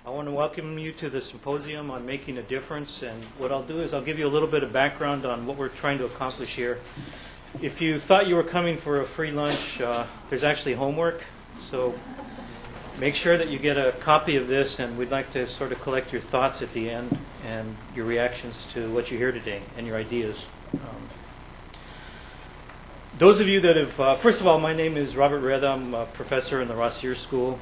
I want to welcome you to the Symposium on Making a Difference, and what I'll do is I'll give you a little bit of background on what we're trying to accomplish here. If you thought you were coming for a free lunch, there's actually homework, so make sure that you get a copy of this, and we'd like to sort of collect your thoughts at the end and your reactions to what you hear today and your ideas. Those of you that have, first of all, my name is Robert Reda. I'm a professor in the Rossier School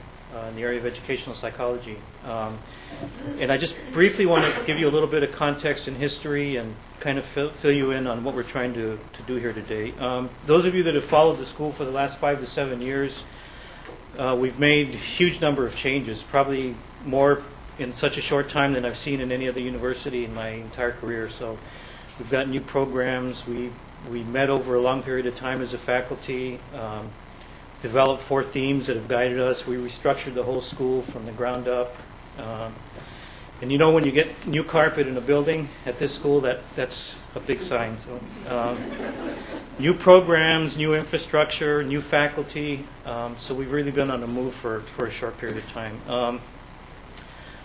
in the area of educational psychology. And I just briefly want to give you a little bit of context and history and kind of fill you in on what we're trying to do here today. Those of you that have followed the school for the last 5 to 7 years, we've made a huge number of changes, probably more in such a short time than I've seen in any other university in my entire career. So we've got new programs. We met over a long period of time as a faculty, developed 4 themes that have guided us. We restructured the whole school from the ground up. And you know, when you get new carpet in a building at this school, that's a big sign. So, new programs, new infrastructure, new faculty. So we've really been on the move for a short period of time.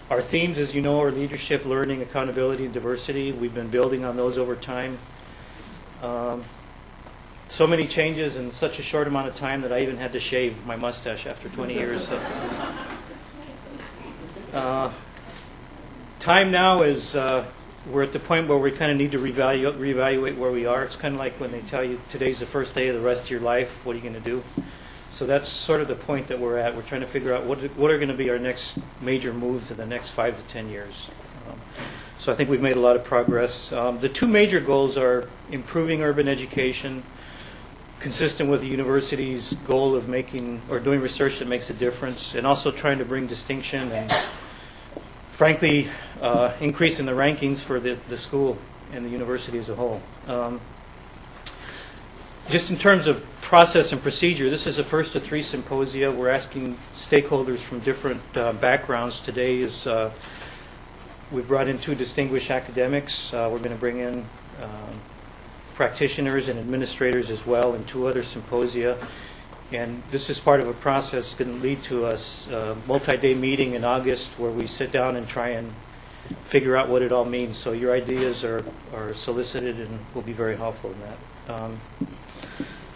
Our themes, as you know, are leadership, learning, accountability, and diversity. We've been building on those over time. So many changes in such a short amount of time that I even had to shave my mustache after 20 years. So. Time now is we're at the point where we kind of need to reevaluate where we are. It's kind of like when they tell you today's the first day of the rest of your life. What are you going to do? So that's sort of the point that we're at. We're trying to figure out what are going to be our next major moves in the next 5 to 10 years. So I think we've made a lot of progress. The 2 major goals are improving urban education, consistent with the university's goal of making or doing research that makes a difference, and also trying to bring distinction and, frankly, increasing the rankings for the school and the university as a whole. Just in terms of process and procedure, this is the first of 3 symposia. We're asking stakeholders from different backgrounds. Today is we've brought in 2 distinguished academics. We're going to bring in practitioners and administrators as well in 2 other symposia. And this is part of a process that's going to lead to a multi-day meeting in August where we sit down and try and figure out what it all means. So your ideas are solicited and will be very helpful in that.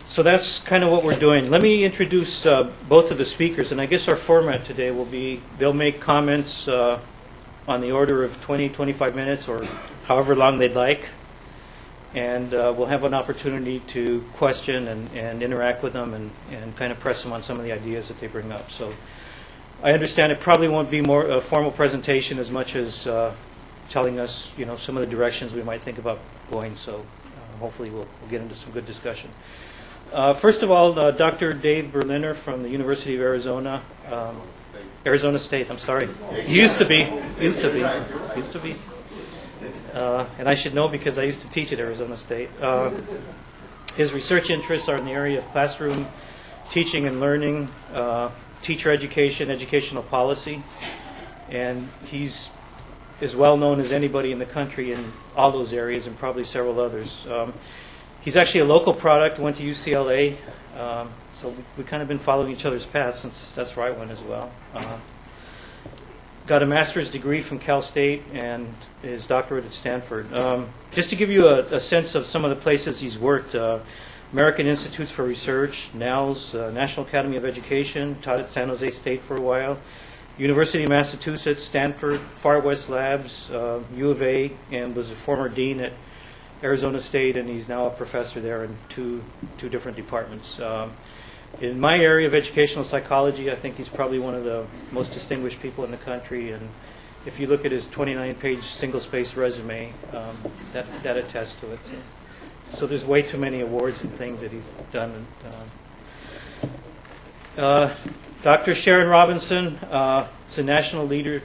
So that's kind of what we're doing. Let me introduce both of the speakers. And I guess our format today will be they'll make comments on the order of 20, 25 minutes or however long they'd like. And we'll have an opportunity to question and interact with them and kind of press them on some of the ideas that they bring up. So I understand it probably won't be more a formal presentation as much as telling us, you know, some of the directions we might think about going. So hopefully we'll get into some good discussion. First of all, Dr. Dave Berliner from the University of Arizona. Arizona State, I'm sorry. Used to be. And I should know because I used to teach at Arizona State. His research interests are in the area of classroom teaching and learning, teacher education, educational policy, and he's as well known as anybody in the country in all those areas and probably several others. He's actually a local product, went to UCLA, so we've kind of been following each other's paths since that's where I went as well. Got a master's degree from Cal State and his doctorate at Stanford. Just to give you a sense of some of the places he's worked, American Institutes for Research, NALS, National Academy of Education, taught at San Jose State for a while, University of Massachusetts, Stanford, Far West Labs, U of A, and was a former dean at Arizona State, and he's now a professor there in two different departments. In my area of educational psychology, I think he's probably one of the most distinguished people in the country. And if you look at his 29-page single-space resume, that attests to it. So there's way too many awards and things that he's done. Dr. Sharon Robinson is a national leader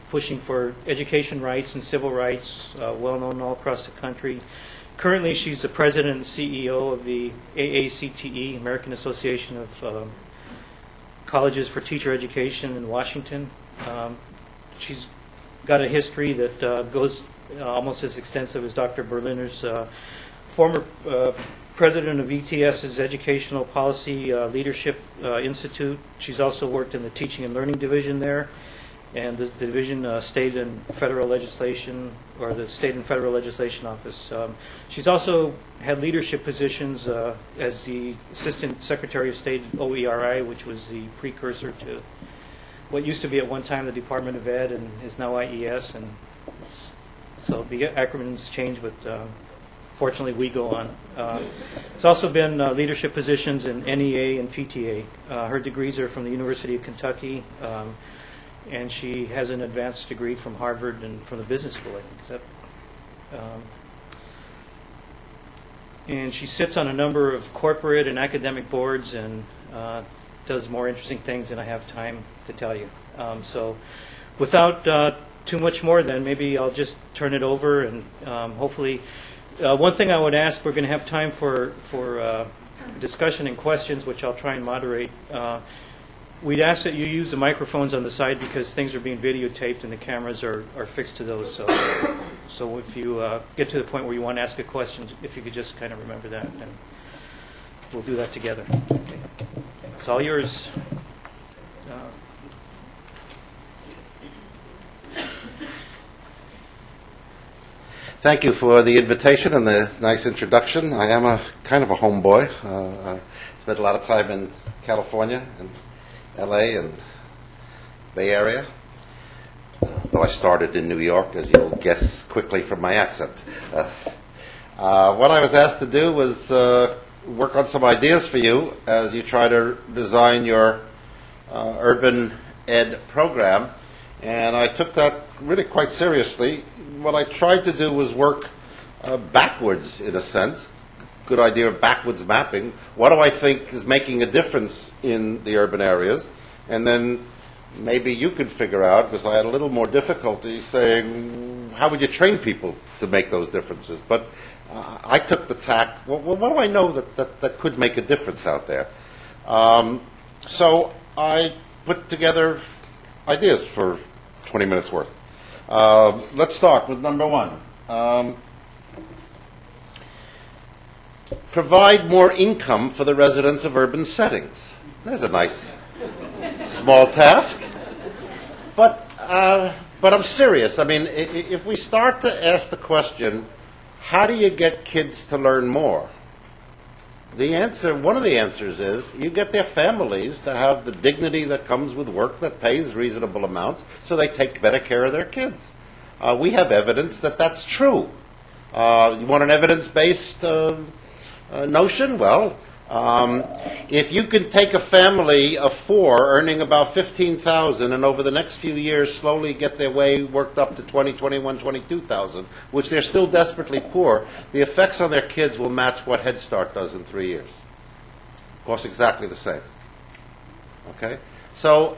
pushing for education rights and civil rights, well-known all across the country. Currently, she's the president and CEO of the AACTE, American Association of Colleges for Teacher Education in Washington. She's got a history that goes almost as extensive as Dr. Berliner's. Former president of ETS's Educational Policy Leadership Institute. She's also worked in the Teaching and Learning Division there. and the Division State and Federal Legislation, or the State and Federal Legislation Office. She's also had leadership positions as the Assistant Secretary of State at OERI, which was the precursor to what used to be at one time the Department of Ed and is now IES. And so the acronyms change, but fortunately we go on. It's also been leadership positions in NEA and PTA. Her degrees are from the University of Kentucky. And she has an advanced degree from Harvard and from the business school, I think. Is that, and she sits on a number of corporate and academic boards and does more interesting things than I have time to tell you. So without too much more then, maybe I'll just turn it over and hopefully, one thing I would ask, we're going to have time for discussion and questions, which I'll try and moderate. We'd ask that you use the microphones on the side because things are being videotaped and the cameras are fixed to those. So if you get to the point where you want to ask a question, if you could just kind of remember that, and we'll do that together. Okay. It's all yours. Thank you for the invitation and the nice introduction. I am a kind of a homeboy. I spent a lot of time in California and LA and Bay Area, though I started in New York, as you'll guess quickly from my accent. What I was asked to do was work on some ideas for you as you try to design your urban ed program, and I took that really quite seriously. What I tried to do was work backwards, in a sense. Good idea of backwards mapping. What do I think is making a difference in the urban areas? And then maybe you could figure out, because I had a little more difficulty saying, how would you train people to make those differences? But I took the tack, well, what do I know that could make a difference out there? So I put together ideas for 20 minutes worth. Let's start with number one. Provide more income for the residents of urban settings. There's a nice small task. But I'm serious. I mean, if we start to ask the question, how do you get kids to learn more? The answer, one of the answers is you get their families to have the dignity that comes with work that pays reasonable amounts so they take better care of their kids. We have evidence that that's true. You want an evidence-based notion? Well, if you can take a family of four earning about $15,000 and over the next few years slowly get their way worked up to $20,000, $21,000, $22,000, which they're still desperately poor, the effects on their kids will match what Head Start does in 3 years. Of course, exactly the same. Okay? So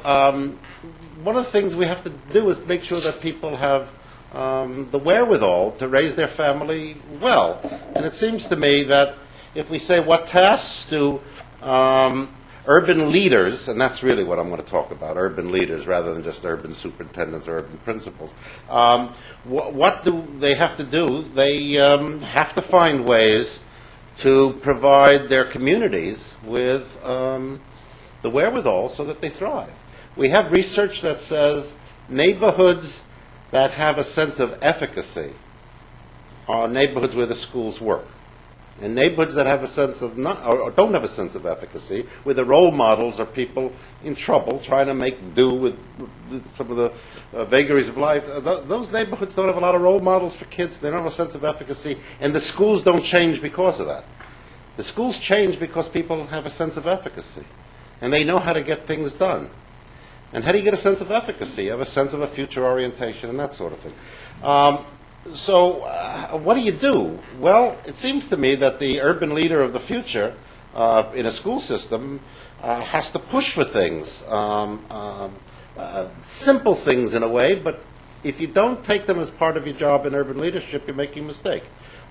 one of the things we have to do is make sure that people have the wherewithal to raise their family well. And it seems to me that if we say what tasks do urban leaders, and that's really what I'm going to talk about, urban leaders rather than just urban superintendents or urban principals, what do they have to do? They have to find ways to provide their communities with the wherewithal so that they thrive. We have research that says neighborhoods that have a sense of efficacy are neighborhoods where the schools work. And neighborhoods that have a sense of not, or don't have a sense of efficacy, where the role models are people in trouble trying to make do with some of the vagaries of life, those neighborhoods don't have a lot of role models for kids. They don't have a sense of efficacy, and the schools don't change because of that. The schools change because people have a sense of efficacy, and they know how to get things done. And how do you get a sense of efficacy? You have a sense of a future orientation and that sort of thing. So what do you do? Well, it seems to me that the urban leader of the future in a school system has to push for things, simple things in a way, but if you don't take them as part of your job in urban leadership, you're making a mistake.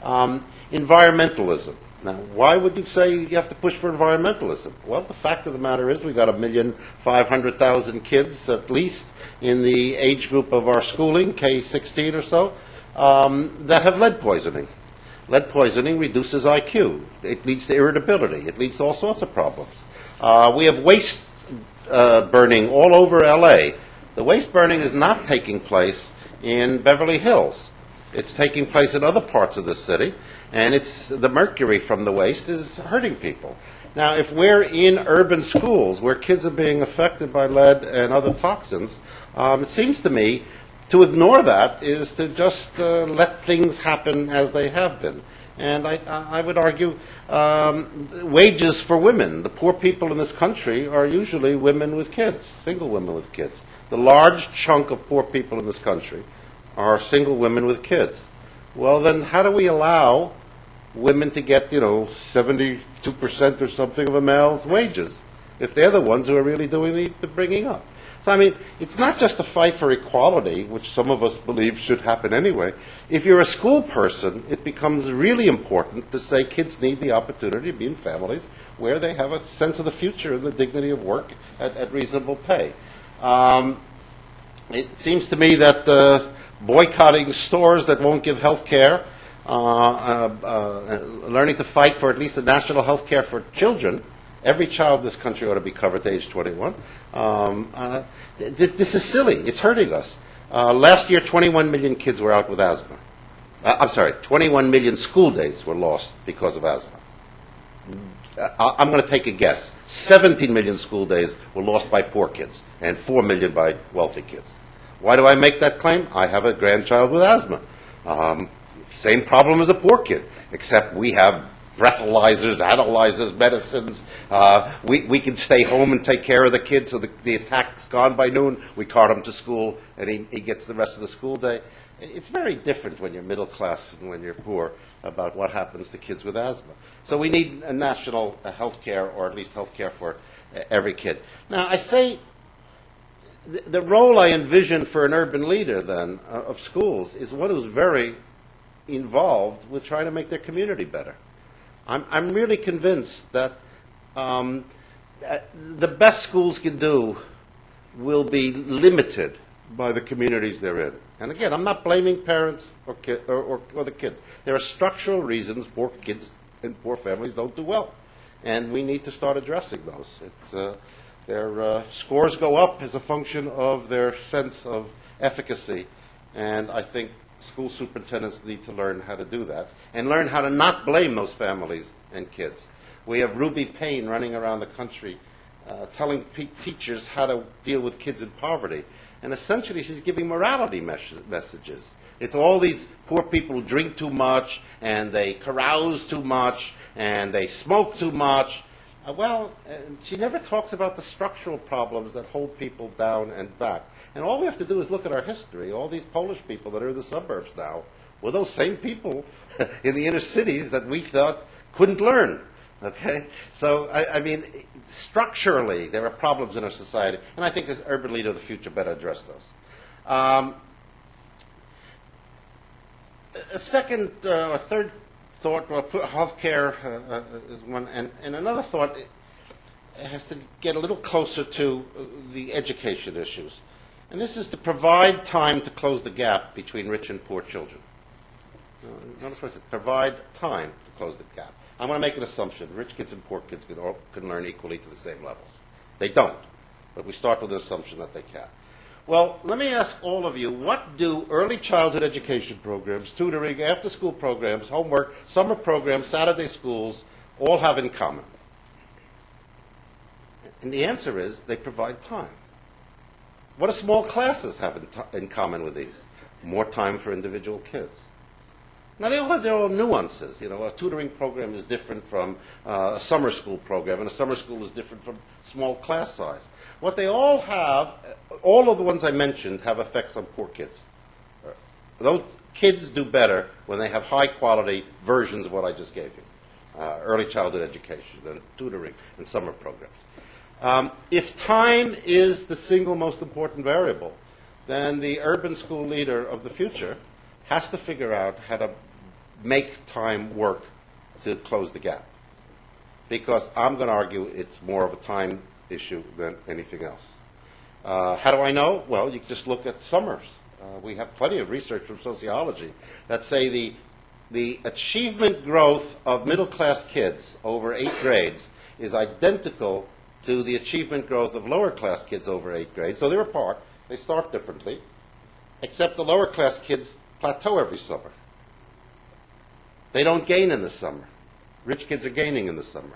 Environmentalism. Now, why would you say you have to push for environmentalism? Well, the fact of the matter is we've got 1,500,000 kids, at least, in the age group of our schooling, K-16 or so, that have lead poisoning. Lead poisoning reduces IQ. It leads to irritability. It leads to all sorts of problems. We have waste burning all over L.A. The waste burning is not taking place in Beverly Hills. It's taking place in other parts of the city, and the mercury from the waste is hurting people. Now, if we're in urban schools where kids are being affected by lead and other toxins, it seems to me to ignore that is to just let things happen as they have been. And I would argue wages for women. The poor people in this country are usually women with kids, single women with kids. The large chunk of poor people in this country are single women with kids. Well, then how do we allow women to get, 72% or something of a male's wages if they're the ones who are really doing the bringing up? So, I mean, it's not just a fight for equality, which some of us believe should happen anyway. If you're a school person, it becomes really important to say kids need the opportunity to be in families where they have a sense of the future and the dignity of work at reasonable pay. It seems to me that boycotting stores that won't give health care, learning to fight for at least the national health care for children. Every child in this country ought to be covered to age 21. This is silly. It's hurting us. Last year, 21 million kids were out with asthma. 21 million school days were lost because of asthma. I'm going to take a guess. 17 million school days were lost by poor kids and 4 million by wealthy kids. Why do I make that claim? I have a grandchild with asthma. Same problem as a poor kid, except we have breathalyzers, analyzers, medicines. We can stay home and take care of the kid so the attack's gone by noon. We cart him to school, and he gets the rest of the school day. It's very different when you're middle class and when you're poor about what happens to kids with asthma. So we need a national health care, or at least health care for every kid. Now, I say the role I envision for an urban leader, then, of schools is one who's very involved with trying to make their community better. I'm really convinced that the best schools can do will be limited by the communities they're in. And again, I'm not blaming parents or the kids. There are structural reasons poor kids and poor families don't do well, and we need to start addressing those. Their scores go up as a function of their sense of efficacy, and I think school superintendents need to learn how to do that and learn how to not blame those families and kids. We have Ruby Payne running around the country telling teachers how to deal with kids in poverty. And essentially she's giving morality messages. It's all these poor people who drink too much and they carouse too much and they smoke too much. She never talks about the structural problems that hold people down and back. And all we have to do is look at our history. All these Polish people that are in the suburbs now were those same people in the inner cities that we thought couldn't learn. Okay? So, I mean, structurally, there are problems in our society, and I think as urban leader of the future better address those. A second or third thought, healthcare is one, and another thought has to get a little closer to the education issues. And this is to provide time to close the gap between rich and poor children. Notice what I said, provide time to close the gap. I'm going to make an assumption. Rich kids and poor kids can learn equally to the same levels. They don't, but we start with an assumption that they can. Well, let me ask all of you, what do early childhood education programs, tutoring, after-school programs, homework, summer programs, Saturday schools, all have in common? And the answer is they provide time. What do small classes have in common with these? More time for individual kids. Now, they all have their own nuances. You know, a tutoring program is different from a summer school program, and a summer school is different from small class size. What they all have, all of the ones I mentioned, have effects on poor kids. Those kids do better when they have high-quality versions of what I just gave you, early childhood education, and tutoring, and summer programs. If time is the single most important variable, then the urban school leader of the future has to figure out how to make time work to close the gap. Because I'm going to argue it's more of a time issue than anything else. How do I know? Well, you can just look at summers. We have plenty of research from sociology that say the achievement growth of middle-class kids over 8 grades is identical to the achievement growth of lower-class kids over 8 grades. So they're apart, They start differently, except the lower class kids plateau every summer. They don't gain in the summer. Rich kids are gaining in the summer.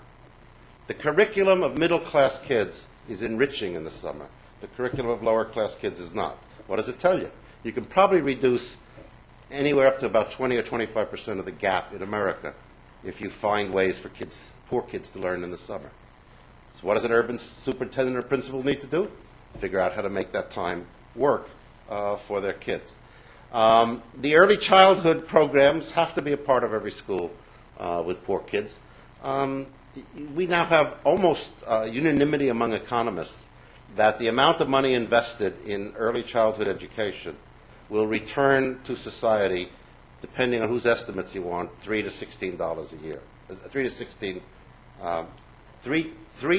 The curriculum of middle class kids is enriching in the summer. The curriculum of lower class kids is not. What does it tell you? You can probably reduce anywhere up to about 20 or 25% of the gap in America if you find ways for kids, poor kids, to learn in the summer. So what does an urban superintendent or principal need to do? Figure out how to make that time work for their kids. The early childhood programs have to be a part of every school with poor kids. We now have almost unanimity among economists that the amount of money invested in early childhood education will return to society, depending on whose estimates you want, $3 to $16 a year. 3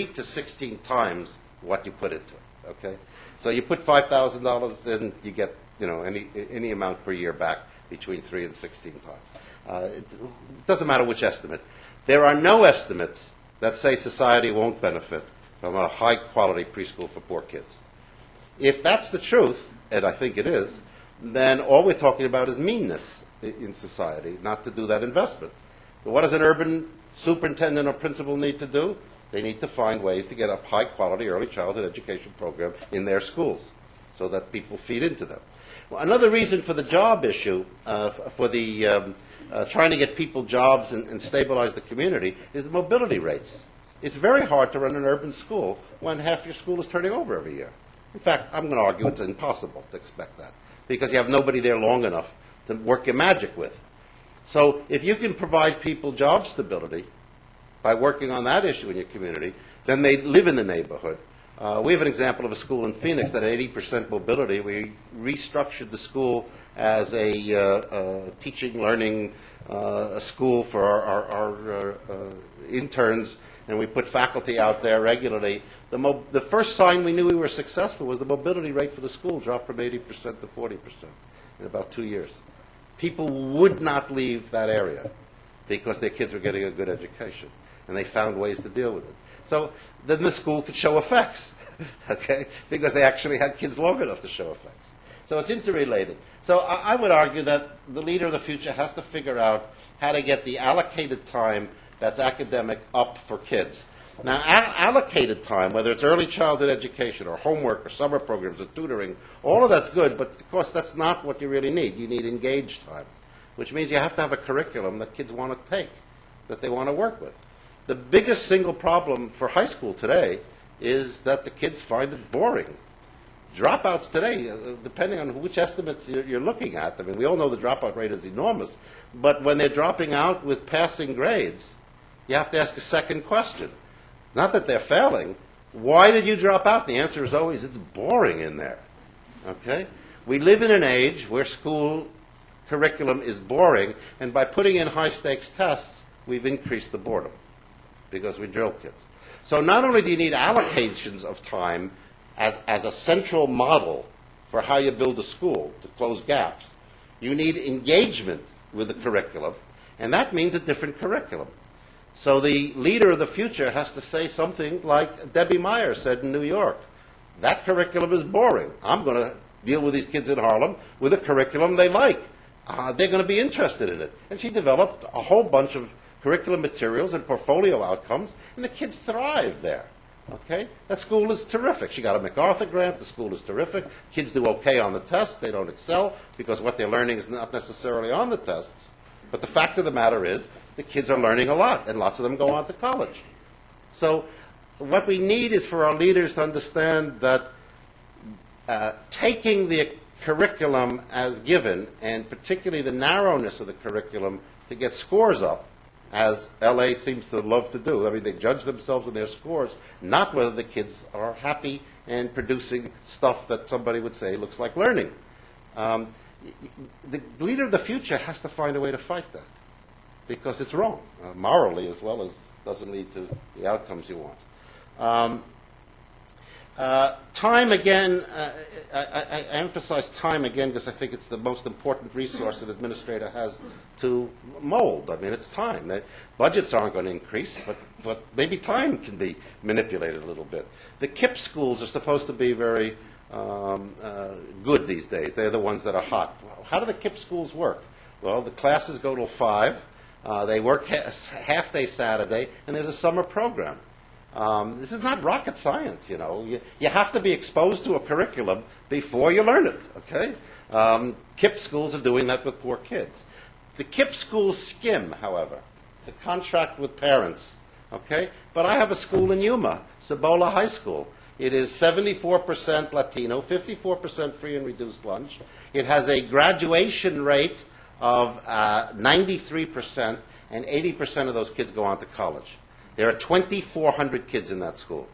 to 16 times what you put into it. Okay, so you put $5,000 in, you get any amount per year back between 3 and 16 times. It doesn't matter which estimate. There are no estimates that say society won't benefit from a high-quality preschool for poor kids. If that's the truth, and I think it is, then all we're talking about is meanness in society, not to do that investment. But what does an urban superintendent or principal need to do? They need to find ways to get a high-quality early childhood education program in their schools so that people feed into them. Well, another reason for the job issue, for the trying to get people jobs and stabilize the community, is the mobility rates. It's very hard to run an urban school when half your school is turning over every year. In fact, I'm going to argue it's impossible to expect that because you have nobody there long enough to work your magic with. So if you can provide people job stability by working on that issue in your community, then they live in the neighborhood. We have an example of a school in Phoenix that had 80% mobility. We restructured the school as a teaching, learning school for our interns, and we put faculty out there regularly. The first sign we knew we were successful was the mobility rate for the school dropped from 80% to 40% in about 2 years. People would not leave that area because their kids were getting a good education, and they found ways to deal with it. So then the school could show effects, okay, because they actually had kids long enough to show effects. So it's interrelated. So I would argue that the leader of the future has to figure out how to get the allocated time that's academic up for kids. Now, allocated time, whether it's early childhood education or homework or summer programs or tutoring, all of that's good, but of course that's not what you really need. You need engaged time, which means you have to have a curriculum that kids want to take, that they want to work with. The biggest single problem for high school today is that the kids find it boring. Dropouts today, depending on which estimates you're looking at, I mean, we all know the dropout rate is enormous, but when they're dropping out with passing grades, you have to ask a second question. Not that they're failing. Why did you drop out? The answer is always, it's boring in there. Okay? We live in an age where school curriculum is boring, and by putting in high-stakes tests, we've increased the boredom because we drill kids. So not only do you need allocations of time as a central model for how you build a school to close gaps, you need engagement with the curriculum, and that means a different curriculum. So the leader of the future has to say something like Debbie Meyer said in New York. That curriculum is boring. I'm going to deal with these kids in Harlem with a curriculum they like. They're going to be interested in it. And she developed a whole bunch of curriculum materials and portfolio outcomes, and the kids thrive there. Okay? That school is terrific. She got a MacArthur grant. The school is terrific. Kids do okay on the tests. They don't excel because what they're learning is not necessarily on the tests. But the fact of the matter is the kids are learning a lot, and lots of them go on to college. So what we need is for our leaders to understand that taking the curriculum as given, and particularly the narrowness of the curriculum to get scores up, as LA seems to love to do. I mean, they judge themselves on their scores, not whether the kids are happy and producing stuff that somebody would say looks like learning. The leader of the future has to find a way to fight that because it's wrong, morally as well as doesn't lead to the outcomes you want. Time again, I emphasize time again because I think it's the most important resource an administrator has to mold. I mean, it's time. Budgets aren't going to increase, but maybe time can be manipulated a little bit. The Kipp Schools are supposed to be very good these days. They're the ones that are hot. How do the Kipp schools work? Well, the classes go till 5. They work half-day Saturday, and there's a summer program. This is not rocket science, you know. You have to be exposed to a curriculum before you learn it, okay? Kipp schools are doing that with poor kids. The Kipp schools skim, however, the contract with parents, okay? But I have a school in Yuma, Cibola High School. It is 74% Latino, 54% free and reduced lunch. It has a graduation rate of 93%, and 80% of those kids go on to college. There are 2,400 kids in that school.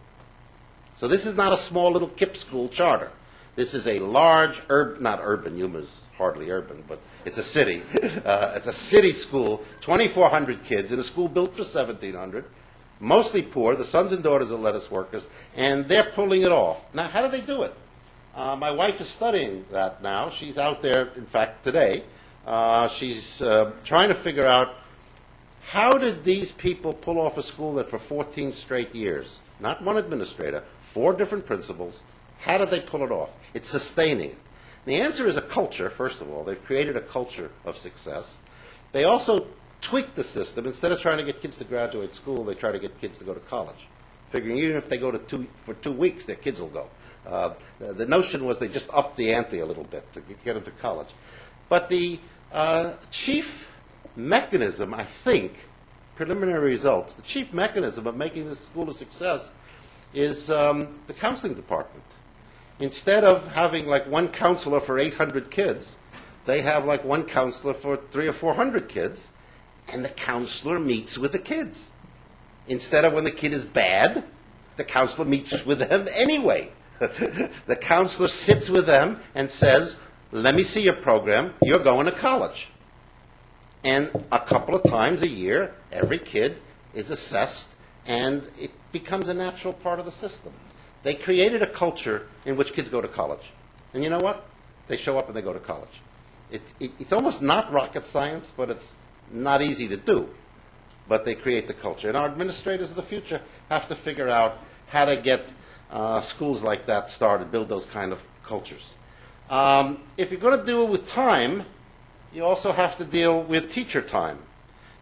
So this is not a small little Kipp school charter. This is a large, not urban, Yuma's hardly urban, but it's a city. It's a city school, 2,400 kids in a school built for 1,700, mostly poor, the sons and daughters of lettuce workers, and they're pulling it off. Now, how do they do it? My wife is studying that now. She's out there, in fact, today. She's trying to figure out how did these people pull off a school that for 14 straight years, not one administrator, 4 different principals, how did they pull it off? It's sustaining it. The answer is a culture, first of all. They've created a culture of success. They also tweaked the system. Instead of trying to get kids to graduate school, they try to get kids to go to college, figuring even if they go for 2 weeks, their kids will go. The notion was they just upped the ante a little bit to get them to college. But the chief mechanism, I think, preliminary results, the chief mechanism of making this school a success is the counseling department. Instead of having like one counselor for 800 kids, they have like one counselor for 300 or 400 kids, and the counselor meets with the kids. Instead of when the kid is bad, the counselor meets with them anyway. The counselor sits with them and says, let me see your program, you're going to college. And a couple of times a year, every kid is assessed, and it becomes a natural part of the system. They created a culture in which kids go to college. And you know what? They show up and they go to college. It's almost not rocket science, but it's not easy to do. But they create the culture. And our administrators of the future have to figure out how to get schools like that started, build those kind of cultures. If you're going to do it with time, you also have to deal with teacher time.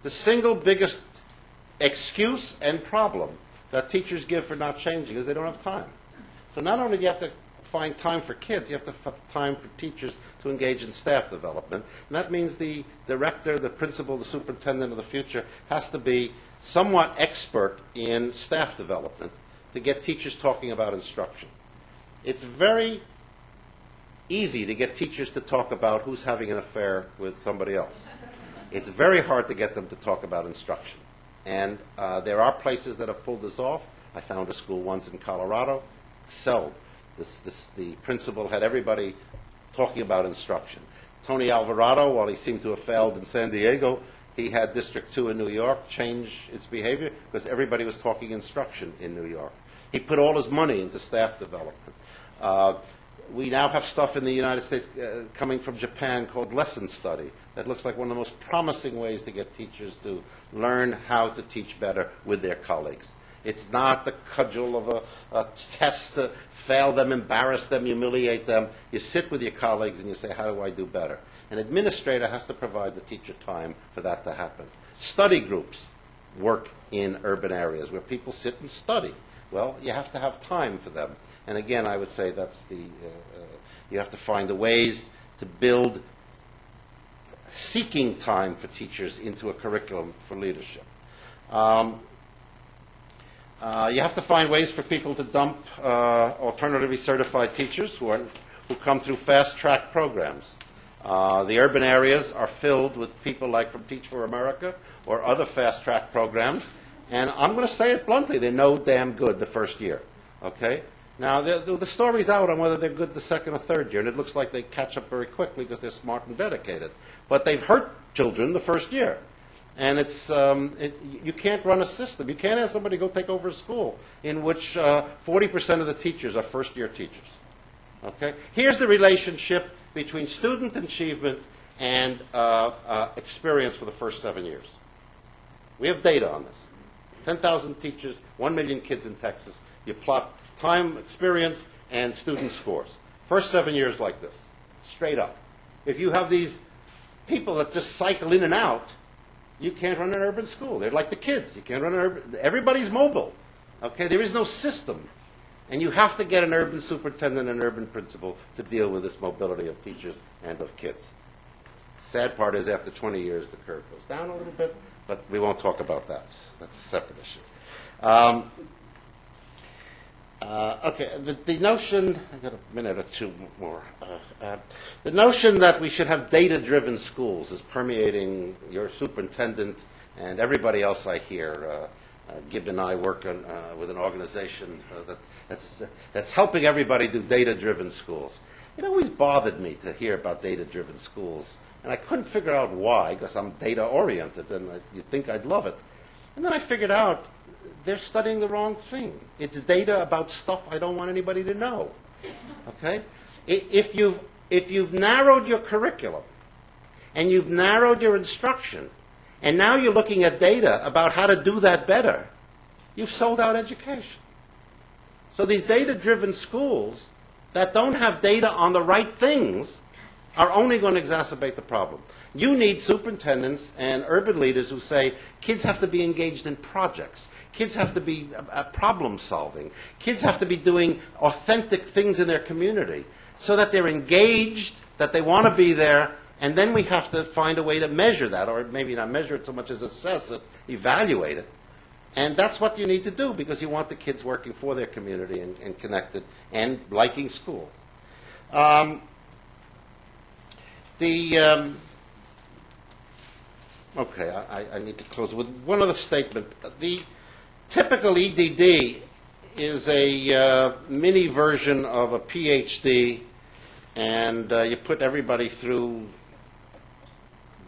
The single biggest excuse and problem that teachers give for not changing is they don't have time. So not only do you have to find time for kids, you have to find time for teachers to engage in staff development. And that means the director, the principal, the superintendent of the future has to be somewhat expert in staff development to get teachers talking about instruction. It's very easy to get teachers to talk about who's having an affair with somebody else. It's very hard to get them to talk about instruction. And there are places that have pulled this off. I found a school once in Colorado, excelled. The principal had everybody talking about instruction. Tony Alvarado, while he seemed to have failed in San Diego, he had District 2 in New York change its behavior because everybody was talking instruction in New York. He put all his money into staff development. We now have stuff in the United States coming from Japan called lesson study that looks like one of the most promising ways to get teachers to learn how to teach better with their colleagues. It's not the cudgel of a test to fail them, embarrass them, humiliate them. You sit with your colleagues and you say, how do I do better? An administrator has to provide the teacher time for that to happen. Study groups work in urban areas where people sit and study. Well, you have to have time for them. And again, I would say that's you have to find the ways to build seeking time for teachers into a curriculum for leadership. You have to find ways for people to dump alternatively certified teachers who come through fast-track programs. The urban areas are filled with people like from Teach for America or other fast-track programs. And I'm going to say it bluntly, they're no damn good the first year. Okay? Now, the story's out on whether they're good the second or third year, and it looks like they catch up very quickly because they're smart and dedicated. But they've hurt children the first year. And you can't run a system. You can't ask somebody to go take over a school in which 40% of the teachers are first-year teachers. Okay? Here's the relationship between student achievement and experience for the first 7 years. We have data on this. 10,000 teachers, 1 million kids in Texas. You plot time, experience, and student scores. First 7 years like this, straight up. If you have these people that just cycle in and out, you can't run an urban school. They're like the kids. You can't run an urban. Everybody's mobile. Okay, there is no system, and you have to get an urban superintendent and an urban principal to deal with this mobility of teachers and of kids. Sad part is, after 20 years, the curve goes down a little bit, but we won't talk about that. That's a separate issue. Okay, the notion, I got a minute or two more. The notion that we should have data-driven schools is permeating your superintendent and everybody else I hear. Gibb and I work with an organization that's helping everybody do data-driven schools. It always bothered me to hear about data-driven schools, and I couldn't figure out why, because I'm data-oriented, and you'd think I'd love it. And then I figured out they're studying the wrong thing. It's data about stuff I don't want anybody to know. Okay? If you've narrowed your curriculum, and you've narrowed your instruction, and now you're looking at data about how to do that better, you've sold out education. So these data-driven schools that don't have data on the right things are only going to exacerbate the problem. You need superintendents and urban leaders who say kids have to be engaged in projects. Kids have to be problem solving. Kids have to be doing authentic things in their community so that they're engaged, that they want to be there, and then we have to find a way to measure that, or maybe not measure it so much as assess it, evaluate it. And that's what you need to do, because you want the kids working for their community and connected and liking school. Okay, I need to close with one other statement. The typical EDD is a mini version of a PhD, and you put everybody through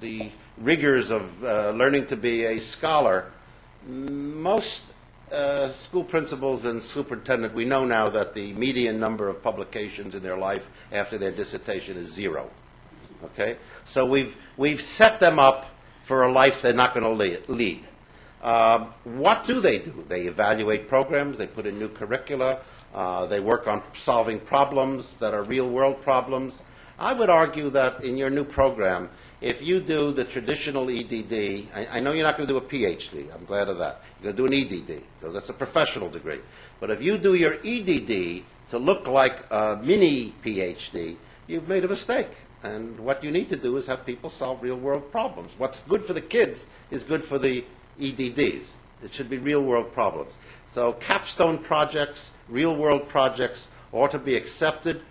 the rigors of learning to be a scholar. Most school principals and superintendent, we know now that the median number of publications in their life after their dissertation is 0. Okay, so we've set them up for a life they're not going to lead. What do? They evaluate programs, they put in new curricula, they work on solving problems that are real-world problems. I would argue that in your new program, if you do the traditional EDD, I know you're not going to do a PhD, I'm glad of that. You're going to do an EDD, so that's a professional degree. But if you do your EDD to look like a mini PhD, you've made a mistake. And what you need to do is have people solve real-world problems. What's good for the kids is good for the EDDs. It should be real-world problems. So capstone projects, real-world projects ought to be accepted,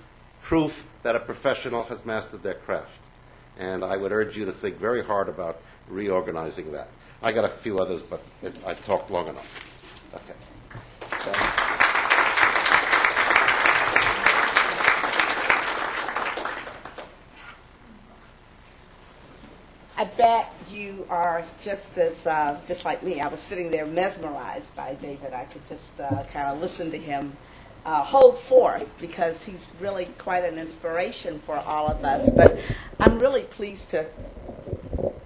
proof that a professional has mastered their craft. And I would urge you to think very hard about reorganizing that. I got a few others, but I've talked long enough. Okay. So, I bet you are just like me. I was sitting there mesmerized by David. I could just kind of listen to him hold forth, because he's really quite an inspiration for all of us. But I'm really pleased to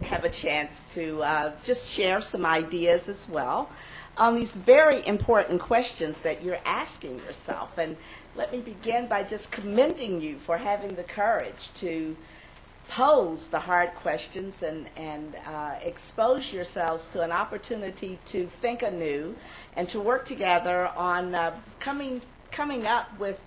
have a chance to just share some ideas as well on these very important questions that you're asking yourself. And let me begin by just commending you for having the courage to pose the hard questions and expose yourselves to an opportunity to think anew and to work together on coming up with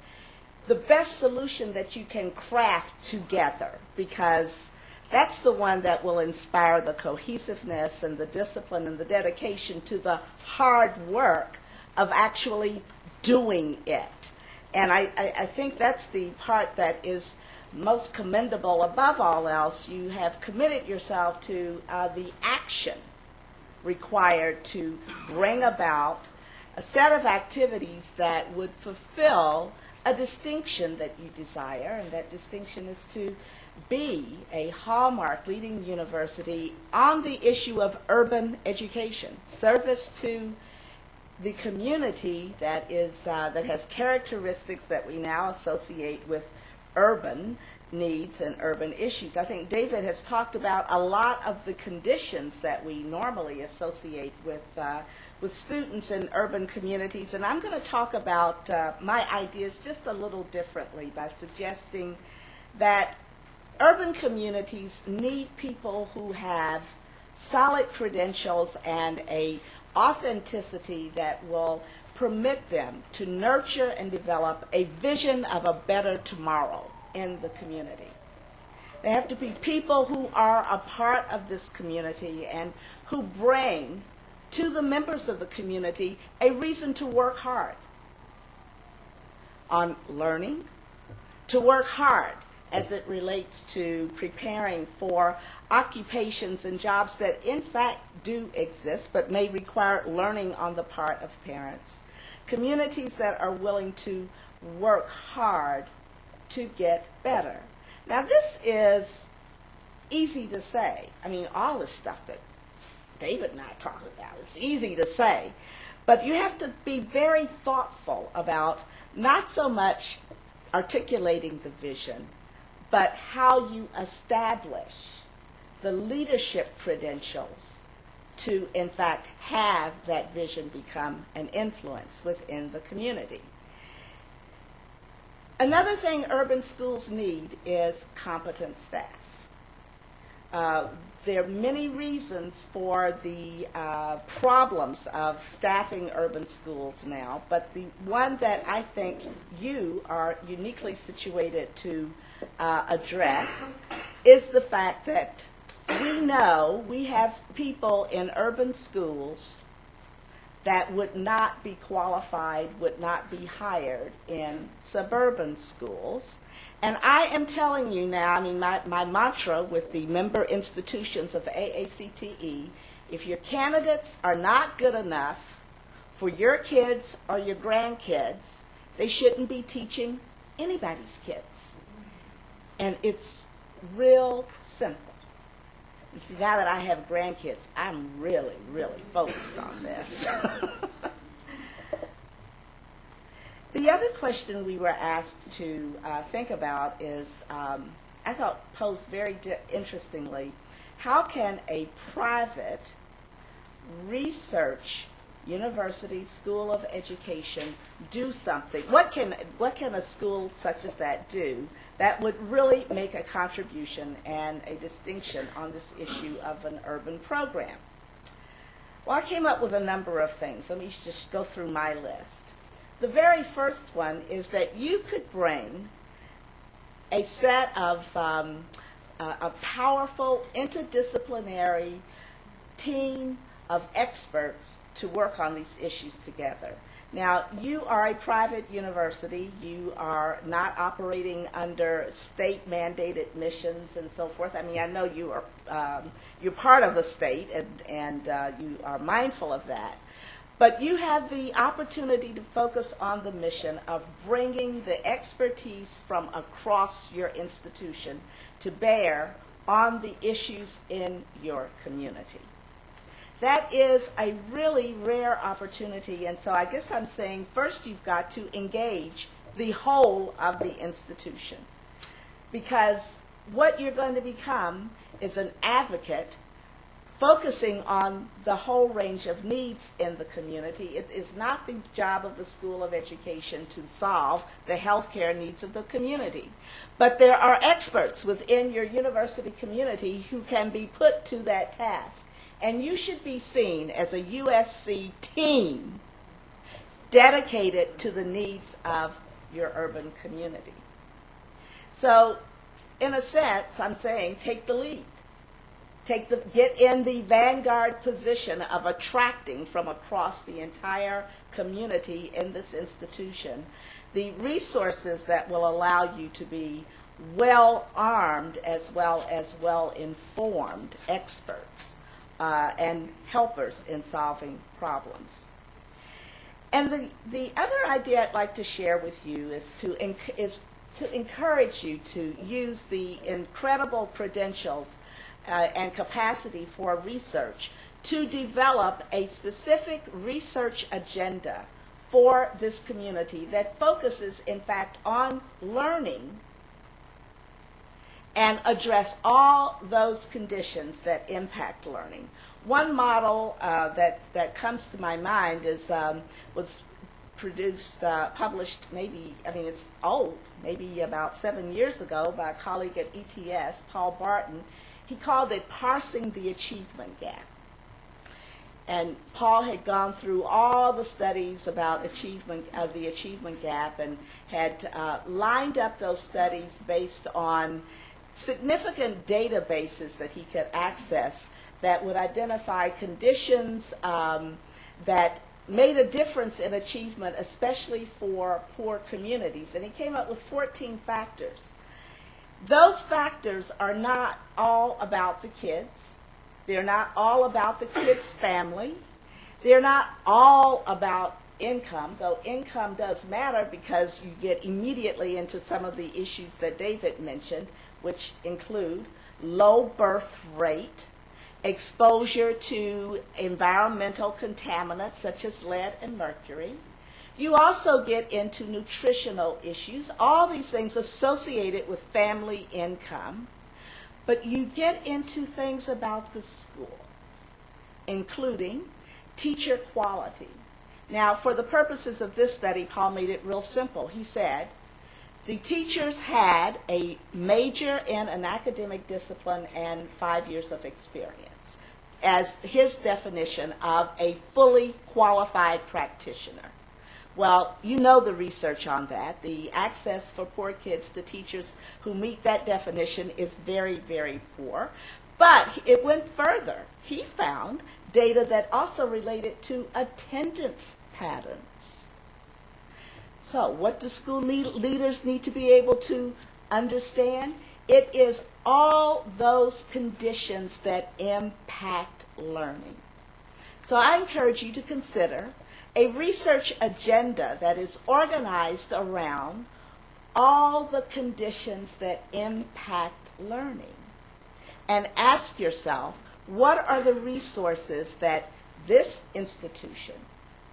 the best solution that you can craft together, because that's the one that will inspire the cohesiveness and the discipline and the dedication to the hard work of actually doing it. And I think that's the part that is most commendable. Above all else, you have committed yourself to the action required to bring about a set of activities that would fulfill a distinction that you desire, and that distinction is to be a hallmark leading university on the issue of urban education, service to the community that has characteristics that we now associate with urban needs and urban issues. I think David has talked about a lot of the conditions that we normally associate with with students in urban communities, and I'm going to talk about my ideas just a little differently by suggesting that urban communities need people who have solid credentials and a authenticity that will permit them to nurture and develop a vision of a better tomorrow in the community. They have to be people who are a part of this community and who bring to the members of the community a reason to work hard on learning, to work hard as it relates to preparing for occupations and jobs that in fact do exist but may require learning on the part of parents. Communities that are willing to work hard to get better. Now this is easy to say. I mean, all this stuff that David and I are talking about, it's easy to say. But you have to be very thoughtful about not so much articulating the vision, but how you establish the leadership credentials to, in fact, have that vision become an influence within the community. Another thing urban schools need is competent staff. There are many reasons for the problems of staffing urban schools now, but the one that I think you are uniquely situated to address is the fact that we know we have people in urban schools that would not be qualified, would not be hired in suburban schools. And I am telling you now, I mean, my mantra with the member institutions of AACTE, if your candidates are not good enough for your kids or your grandkids, they shouldn't be teaching anybody's kids. And it's real simple. You see, now that I have grandkids, I'm really, really focused on this. The other question we were asked to think about is, I thought posed very interestingly, how can a private research university, school of education do something? What can a school such as that do that would really make a contribution and a distinction on this issue of an urban program? Well, I came up with a number of things. Let me just go through my list. The very first one is that you could bring a set of a powerful interdisciplinary team of experts to work on these issues together. Now, you are a private university. You are not operating under state-mandated missions and so forth. I mean, I know you are you're part of the state, and you are mindful of that. But you have the opportunity to focus on the mission of bringing the expertise from across your institution to bear on the issues in your community. That is a really rare opportunity, and so I guess I'm saying first you've got to engage the whole of the institution, because what you're going to become is an advocate focusing on the whole range of needs in the community. It is not the job of the School of Education to solve the healthcare needs of the community. But there are experts within your university community who can be put to that task. And you should be seen as a USC team dedicated to the needs of your urban community. So, in a sense, I'm saying take the lead. Get in the vanguard position of attracting from across the entire community in this institution the resources that will allow you to be well-armed as well as well-informed experts and helpers in solving problems. And the other idea I'd like to share with you is to encourage you to use the incredible credentials and capacity for research to develop a specific research agenda for this community that focuses, in fact, on learning and address all those conditions that impact learning. One model that comes to my mind is was published it's old, maybe about 7 years ago by a colleague at ETS, Paul Barton. He called it Parsing the Achievement Gap. And Paul had gone through all the studies about the achievement gap and had lined up those studies based on significant databases that he could access that would identify conditions that made a difference in achievement, especially for poor communities. And he came up with 14 factors. Those factors are not all about the kids. They're not all about the kid's family. They're not all about income, though income does matter because you get immediately into some of the issues that David mentioned, which include low birth rate, exposure to environmental contaminants such as lead and mercury. You also get into nutritional issues, all these things associated with family income. But you get into things about the school, including teacher quality. Now, for the purposes of this study, Paul made it real simple. He said the teachers had a major in an academic discipline and 5 years of experience as his definition of a fully qualified practitioner. Well, you know the research on that. The access for poor kids to teachers who meet that definition is very, very poor. But it went further. He found data that also related to attendance patterns. So what do school leaders need to be able to understand? It is all those conditions that impact learning. So I encourage you to consider a research agenda that is organized around all the conditions that impact learning. And ask yourself, what are the resources that this institution,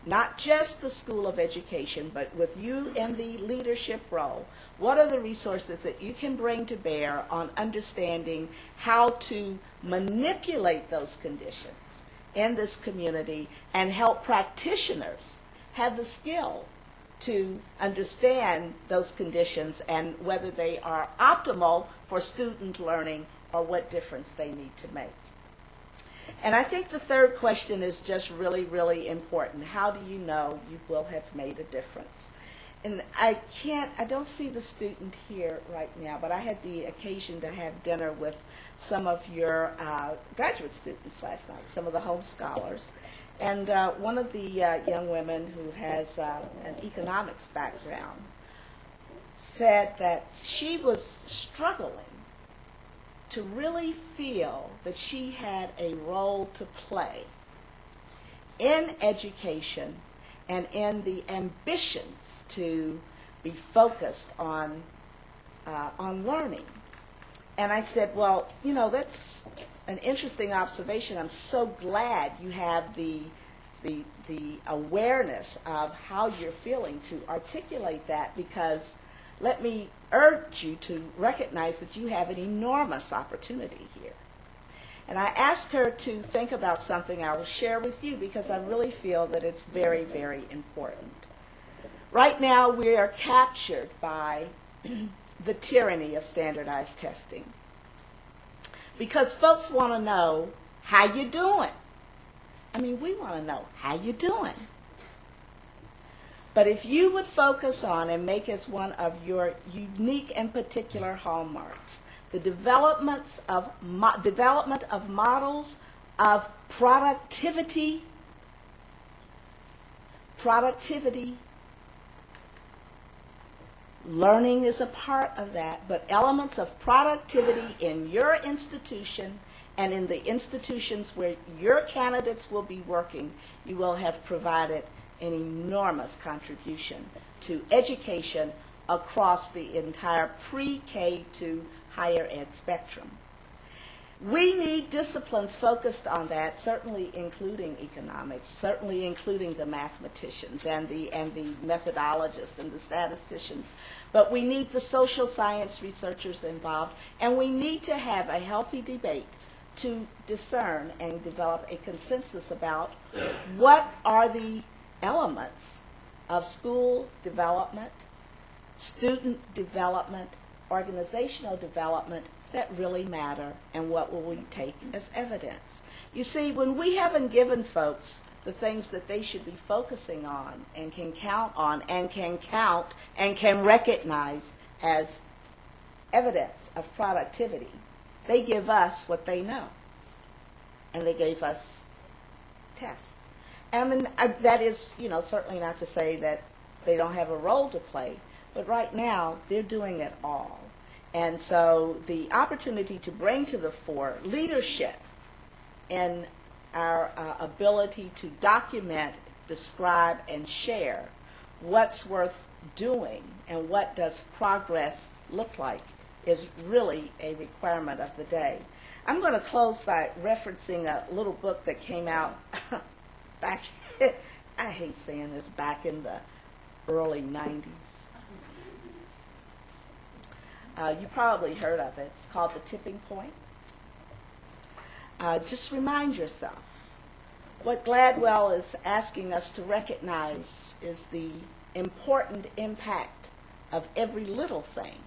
not just the School of Education, but with you in the leadership role, what are the resources that you can bring to bear on understanding how to manipulate those conditions in this community and help practitioners have the skill to understand those conditions and whether they are optimal for student learning or what difference they need to make. And I think the third question is just really, really important. How do you know you will have made a difference? And I don't see the student here right now, but I had the occasion to have dinner with some of your graduate students last night, some of the home scholars. And one of the young women who has an economics background said that she was struggling to really feel that she had a role to play in education and in the ambitions to be focused on learning. And I said, well, you know, that's an interesting observation. I'm so glad you have the awareness of how you're feeling to articulate that, because let me urge you to recognize that you have an enormous opportunity here. And I asked her to think about something I will share with you because I really feel that it's very, very important. Right now we are captured by the tyranny of standardized testing because folks want to know how you doing. I mean, we want to know how you doing. But if you would focus on and make as one of your unique and particular hallmarks the development of models of productivity, learning is a part of that, but elements of productivity in your institution and in the institutions where your candidates will be working, you will have provided an enormous contribution to education across the entire pre-K to higher ed spectrum. We need disciplines focused on that, certainly including economics, certainly including the mathematicians and the methodologists and the statisticians. But we need the social science researchers involved, and we need to have a healthy debate to discern and develop a consensus about what are the elements of school development, student development, organizational development that really matter, and what will we take as evidence. You see, when we haven't given folks the things that they should be focusing on and can count on and can recognize as evidence of productivity, they give us what they know, and they gave us tests. I mean, that is, certainly not to say that they don't have a role to play, but right now they're doing it all. And so the opportunity to bring to the fore leadership in our ability to document, describe, and share what's worth doing and what does progress look like is really a requirement of the day. I'm going to close by referencing a little book that came out back, I hate saying this, back in the early 90s. You probably heard of it. It's called The Tipping Point. Just remind yourself. What Gladwell is asking us to recognize is the important impact of every little thing.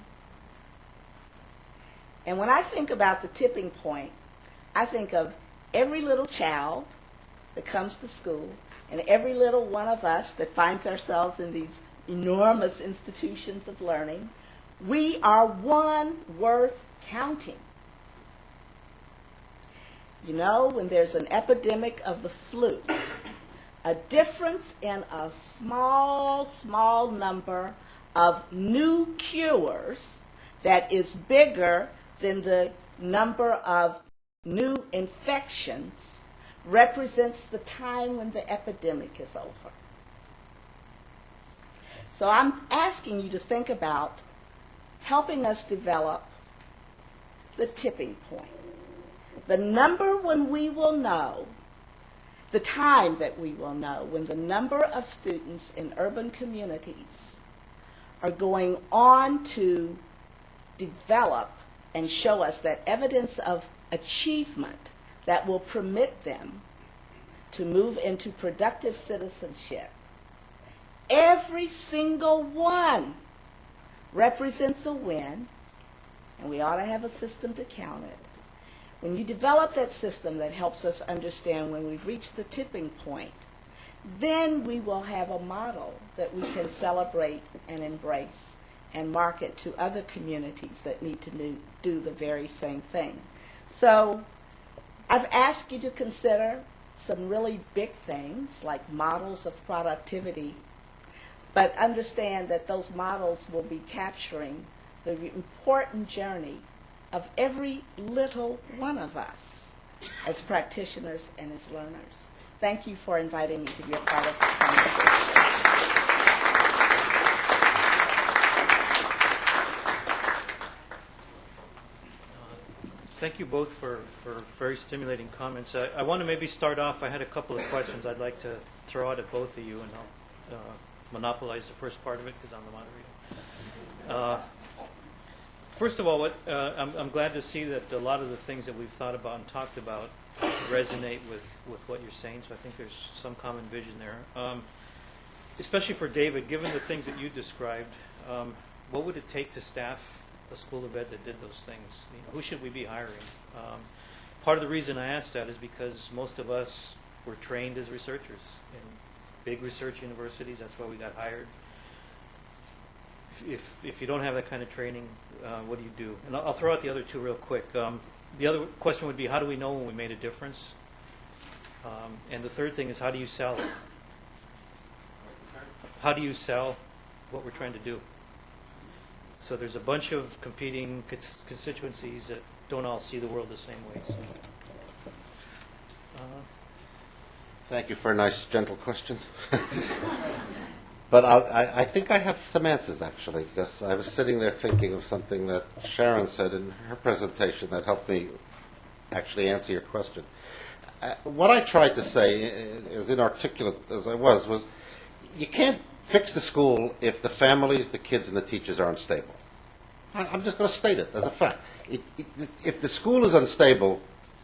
And when I think about the tipping point, I think of every little child that comes to school and every little one of us that finds ourselves in these enormous institutions of learning. We are one worth counting. When there's an epidemic of the flu, a difference in a small number of new cures that is bigger than the number of new infections represents the time when the epidemic is over. So I'm asking you to think about helping us develop the tipping point. The number when we will know, the time that we will know, when the number of students in urban communities are going on to develop and show us that evidence of achievement that will permit them to move into productive citizenship. Every single one represents a win, and we ought to have a system to count it. When you develop that system that helps us understand when we've reached the tipping point, then we will have a model that we can celebrate and embrace and market to other communities that need to do the very same thing. So I've asked you to consider some really big things like models of productivity, but understand that those models will be capturing the important journey of every little one of us as practitioners and as learners. Thank you for inviting me to be a part of this conversation. Thank you both for very stimulating comments. I want to maybe start off, I had a couple of questions I'd like to throw out at both of you, and I'll monopolize the first part of it because I'm the moderator. First of all, I'm glad to see that a lot of the things that we've thought about and talked about resonate with what you're saying, so I think there's some common vision there. Especially for David, given the things that you described, what would it take to staff a school of ed that did those things? Who should we be hiring? Part of the reason I asked that is because most of us were trained as researchers in big research universities. That's why we got hired. If you don't have that kind of training, what do you do? And I'll throw out the other two real quick. The other question would be, how do we know when we made a difference? And the third thing is, how do you sell it? How do you sell what we're trying to do? So there's a bunch of competing constituencies that don't all see the world the same way. So, Thank you for a nice, gentle question. But I think I have some answers, actually, because I was sitting there thinking of something that Sharon said in her presentation that helped me actually answer your question. What I tried to say, as inarticulate as I was you can't fix the school if the families, the kids, and the teachers are unstable. I'm just going to state it as a fact. If the school is unstable,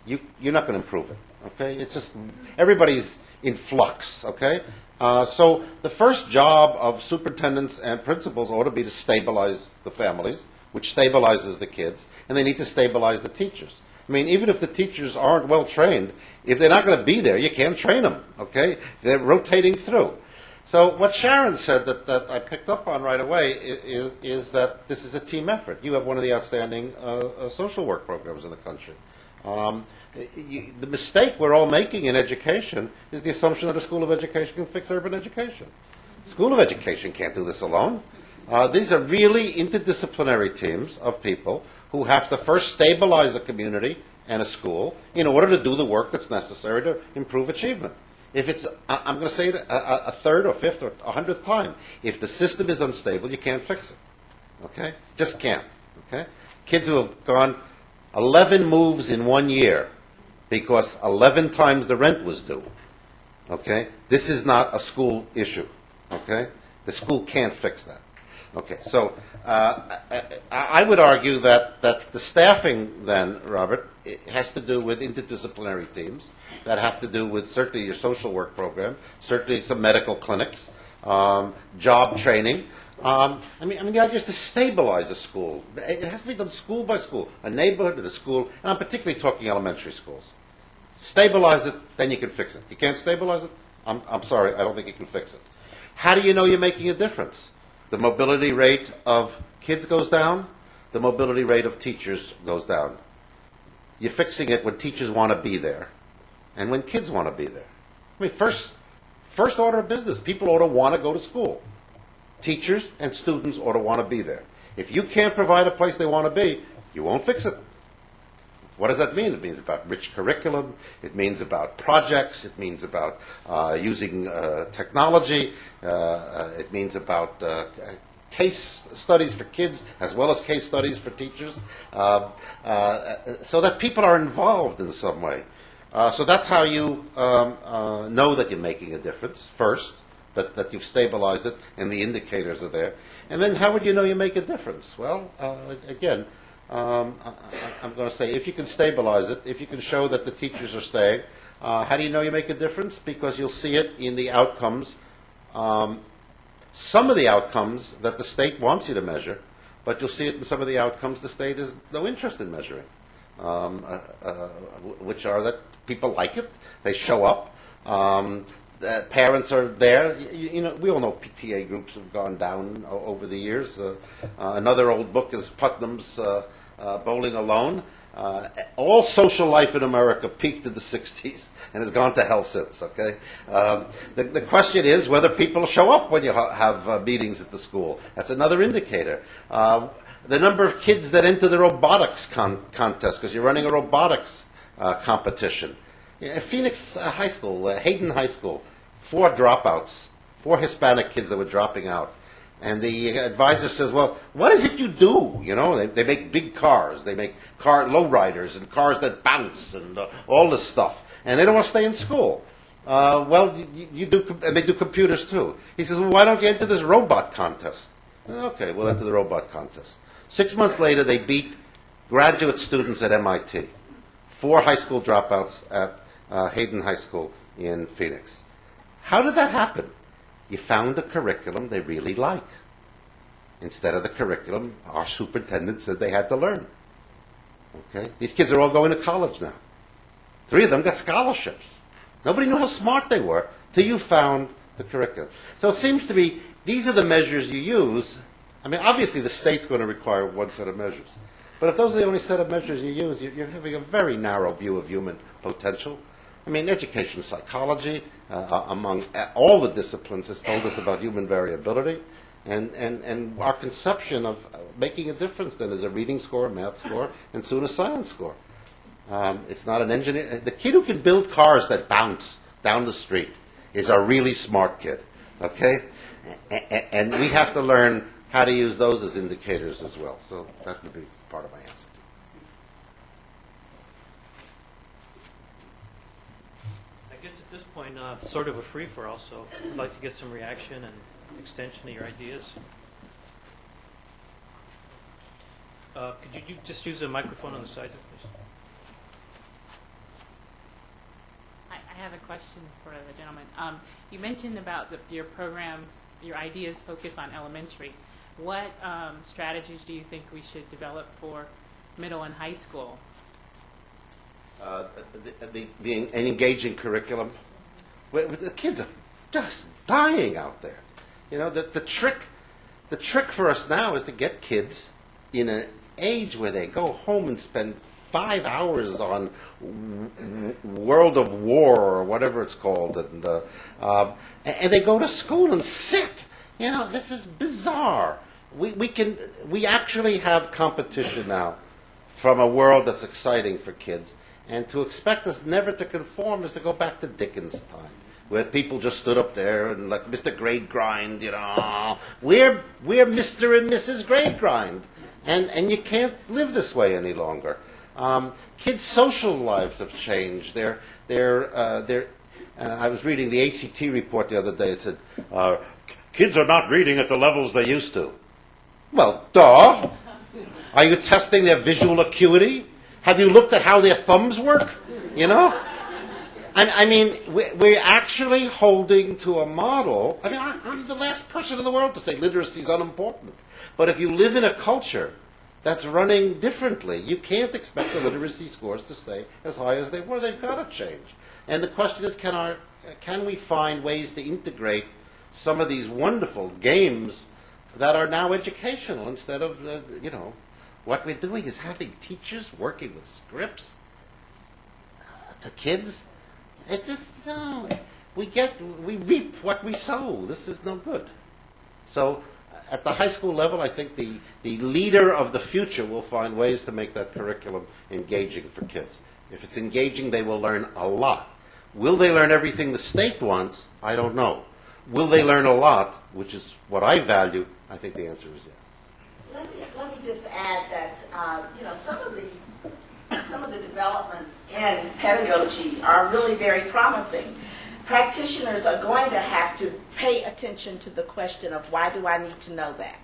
you're not going to improve it. Okay, it's just everybody's in flux. Okay, so the first job of superintendents and principals ought to be to stabilize the families, which stabilizes the kids, and they need to stabilize the teachers. I mean, even if the teachers aren't well trained, if they're not going to be there, you can't train them. Okay, they're rotating through. So what Sharon said that I picked up on right away is that this is a team effort. You have one of the outstanding social work programs in the country. The mistake we're all making in education is the assumption that a school of education can fix urban education. School of education can't do this alone. These are really interdisciplinary teams of people who have to first stabilize a community and a school in order to do the work that's necessary to improve achievement. If it's, I'm going to say it a third or fifth or 100th time, if the system is unstable, you can't fix it. Okay? Just can't. Okay? Kids who have gone 11 moves in 1 year because 11 times the rent was due. Okay? This is not a school issue. Okay? The school can't fix that. Okay, so I would argue that the staffing then, Robert, it has to do with interdisciplinary teams that have to do with certainly your social work program, certainly some medical clinics, job training. I mean, the idea is to stabilize a school. It has to be done school by school, a neighborhood and a school, and I'm particularly talking elementary schools. Stabilize it, then you can fix it. You can't stabilize it? I'm sorry, I don't think you can fix it. How do you know you're making a difference? The mobility rate of kids goes down, the mobility rate of teachers goes down. You're fixing it when teachers want to be there and when kids want to be there. I mean, first order of business, people ought to want to go to school. Teachers and students ought to want to be there. If you can't provide a place they want to be, you won't fix it. What does that mean? It means about rich curriculum. It means about projects. It means about using technology. It means about case studies for kids as well as case studies for teachers, so that people are involved in some way. So that's how you know that you're making a difference, first, that you've stabilized it and the indicators are there. And then how would you know you make a difference? Well, again, I'm going to say if you can stabilize it, if you can show that the teachers are staying, how do you know you make a difference? Because you'll see it in the outcomes. Some of the outcomes that the state wants you to measure, but you'll see it in some of the outcomes the state has no interest in measuring, which are that people like it, they show up, that parents are there. You know, we all know PTA groups have gone down over the years. Another old book is Putnam's Bowling Alone. All social life in America peaked in the 60s and has gone to hell since, okay? The question is whether people show up when you have meetings at the school. That's another indicator. The number of kids that enter the robotics contest, because you're running a robotics competition. Phoenix High School, Hayden High School, 4 dropouts, 4 Hispanic kids that were dropping out. And the advisor says, well, what is it you do? You know, they make big cars. They make lowriders and cars that bounce and all this stuff. And they don't want to stay in school. Well, you do, and they do computers too. He says, well, why don't you enter this robot contest? Okay, we'll enter the robot contest. 6 months later, they beat graduate students at MIT. 4 high school dropouts at Hayden High School in Phoenix. How did that happen? You found a curriculum they really like, instead of the curriculum our superintendent said they had to learn. Okay? These kids are all going to college now. 3 of them got scholarships. Nobody knew how smart they were till you found the curriculum. So it seems to me these are the measures you use. I mean, obviously the state's going to require one set of measures. But if those are the only set of measures you use, you're having a very narrow view of human potential. I mean, education psychology, among all the disciplines, has told us about human variability. And our conception of making a difference then is a reading score, a math score, and soon a science score. It's not an engineer. The kid who can build cars that bounce down the street is a really smart kid, okay? And we have to learn how to use those as indicators as well. So that would be part of my answer. point sort of a free-for-all, so I'd like to get some reaction and extension of your ideas. Could you just use the microphone on the side, please? I have a question for the gentleman. You mentioned about your program, your ideas focused on elementary. What strategies do you think we should develop for middle and high school? An engaging curriculum. The kids are just dying out there. You know, the trick for us now is to get kids in an age where they go home and spend 5 hours on World of War or whatever it's called, and they go to school and sit. You know, this is bizarre. We actually have competition now from a world that's exciting for kids, and to expect us never to conform is to go back to Dickens' time, where people just stood up there and like Mr. Gradgrind, you know, we're Mr. and Mrs. Gradgrind, and you can't live this way any longer. Kids' social lives have changed. I was reading the ACT report the other day. It said kids are not reading at the levels they used to. Well, duh. Are you testing their visual acuity? Have you looked at how their thumbs work? You know? I mean, we're actually holding to a model. I mean, I'm the last person in the world to say literacy is unimportant. But if you live in a culture that's running differently, you can't expect the literacy scores to stay as high as they were. They've got to change. And the question is, can we find ways to integrate some of these wonderful games that are now educational instead of, what we're doing is having teachers working with scripts to kids. We reap what we sow. This is no good. So at the high school level, I think the leader of the future will find ways to make that curriculum engaging for kids. If it's engaging, they will learn a lot. Will they learn everything the state wants? I don't know. Will they learn a lot, which is what I value? I think the answer is yes. Let me just add that some of the developments in pedagogy are really very promising. Practitioners are going to have to pay attention to the question of why do I need to know that?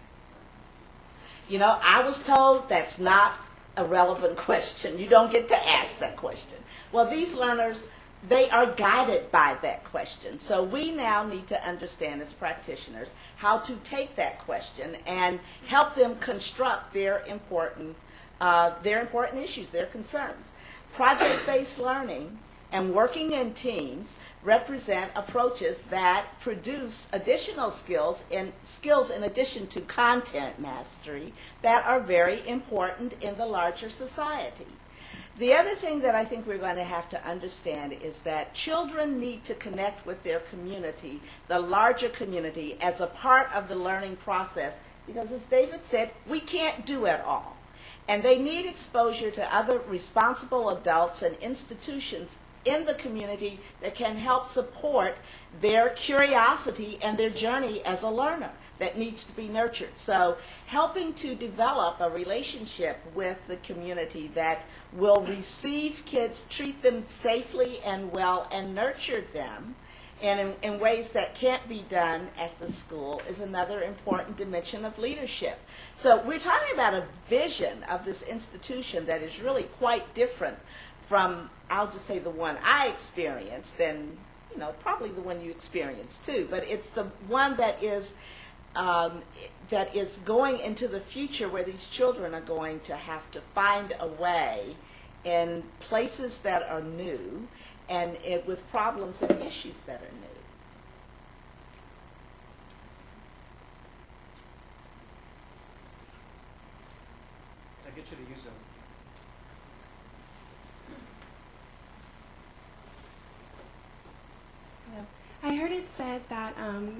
You know, I was told that's not a relevant question. You don't get to ask that question. Well, these learners, they are guided by that question. So we now need to understand as practitioners how to take that question and help them construct their important issues, their concerns. Project-based learning and working in teams represent approaches that produce additional skills in addition to content mastery that are very important in the larger society. The other thing that I think we're going to have to understand is that children need to connect with their community, the larger community, as a part of the learning process, because as David said, we can't do it all. And they need exposure to other responsible adults and institutions in the community that can help support their curiosity and their journey as a learner that needs to be nurtured. So helping to develop a relationship with the community that will receive kids, treat them safely and well, and nurture them in ways that can't be done at the school is another important dimension of leadership. So we're talking about a vision of this institution that is really quite different from, I'll just say, the one I experienced, and probably the one you experienced too. But it's the one that is going into the future, where these children are going to have to find a way in places that are new and with problems and issues that are new. Can I get you to use them? I heard it said that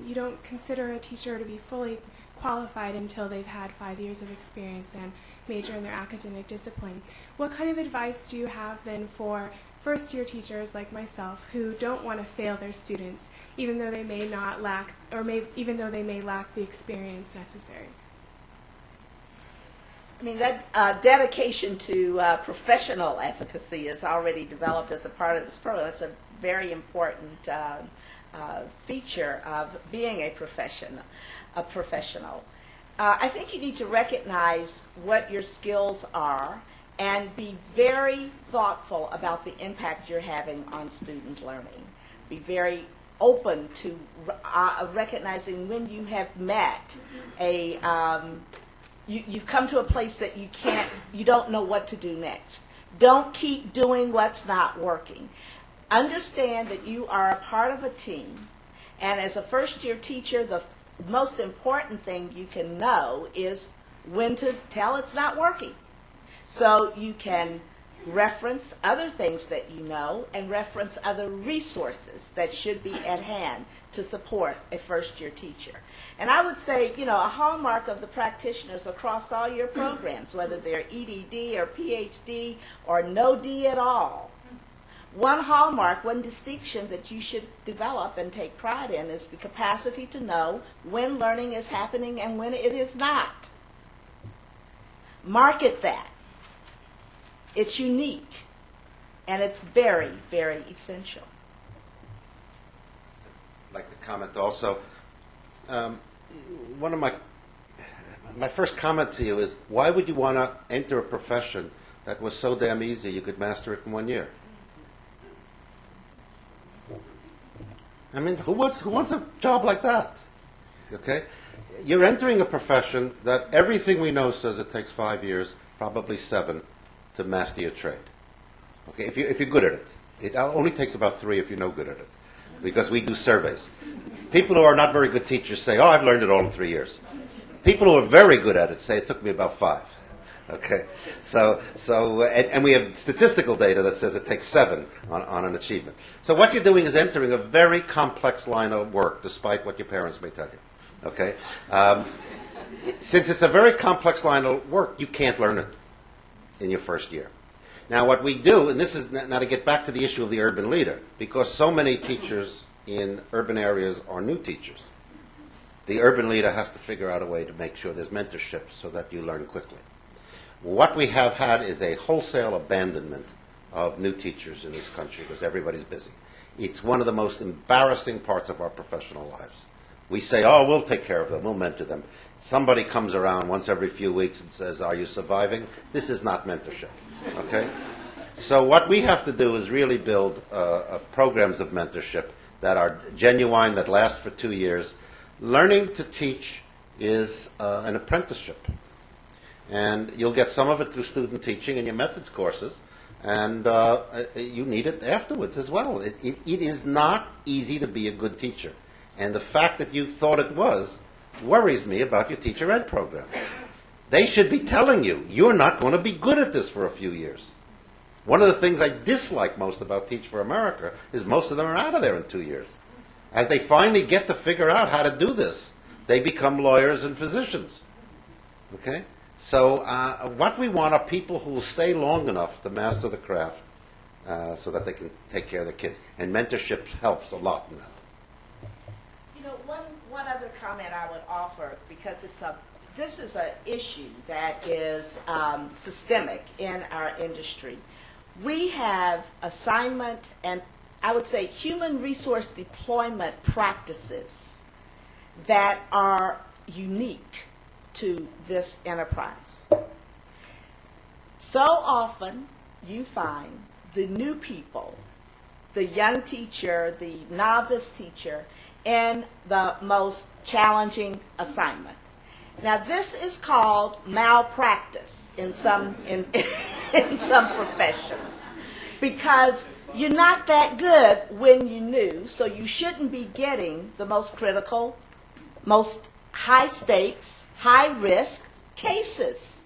you don't consider a teacher to be fully qualified until they've had 5 years of experience and major in their academic discipline. What kind of advice do you have then for first-year teachers like myself who don't want to fail their students, even though they may not lack, even though they may lack the experience necessary? I mean, that dedication to professional efficacy is already developed as a part of this program. It's a very important feature of being a professional. I think you need to recognize what your skills are and be very thoughtful about the impact you're having on student learning. Be very open to recognizing when you have met you've come to a place that you don't know what to do next. Don't keep doing what's not working. Understand that you are a part of a team, and as a first-year teacher, the most important thing you can know is when to tell it's not working. So you can reference other things that you know and reference other resources that should be at hand to support a first-year teacher. And I would say, a hallmark of the practitioners across all your programs, whether they're EDD or PhD or no D at all, one hallmark, one distinction that you should develop and take pride in is the capacity to know when learning is happening and when it is not. Market that. It's unique, and it's very, very essential. I'd like to comment also. One of my first comment to you is, why would you want to enter a profession that was so damn easy you could master it in 1 year? I mean, who wants a job like that? Okay? You're entering a profession that everything we know says it takes 5 years, probably 7, to master your trade. Okay? If you're good at it. It only takes about 3 if you're no good at it, because we do surveys. People who are not very good teachers say, "Oh, I've learned it all in 3 years." People who are very good at it say it took me about 5. Okay, and we have statistical data that says it takes 7 on an achievement. So what you're doing is entering a very complex line of work, despite what your parents may tell you. Okay, since it's a very complex line of work, you can't learn it in your first year. Now, what we do, and this is now to get back to the issue of the urban leader, because so many teachers in urban areas are new teachers. The urban leader has to figure out a way to make sure there's mentorship so that you learn quickly. What we have had is a wholesale abandonment of new teachers in this country because everybody's busy. It's one of the most embarrassing parts of our professional lives. We say, "Oh, we'll take care of them, we'll mentor them." Somebody comes around once every few weeks and says, "Are you surviving?" This is not mentorship, okay? So what we have to do is really build programs of mentorship that are genuine, that last for 2 years. Learning to teach is an apprenticeship. And you'll get some of it through student teaching and your methods courses, and you need it afterwards as well. It is not easy to be a good teacher. And the fact that you thought it was worries me about your teacher ed program. They should be telling you, you're not going to be good at this for a few years. One of the things I dislike most about Teach for America is most of them are out of there in 2 years. As they finally get to figure out how to do this, they become lawyers and physicians. Okay? So what we want are people who will stay long enough to master the craft so that they can take care of their kids. And mentorship helps a lot in that. One other comment I would offer, because this is an issue that is systemic in our industry. We have assignment and, I would say, human resource deployment practices that are unique to this enterprise. So often you find the new people, the young teacher, the novice teacher, in the most challenging assignment. Now, this is called malpractice in some professions, because you're not that good when you're new, so you shouldn't be getting the most critical, most high stakes, high risk cases.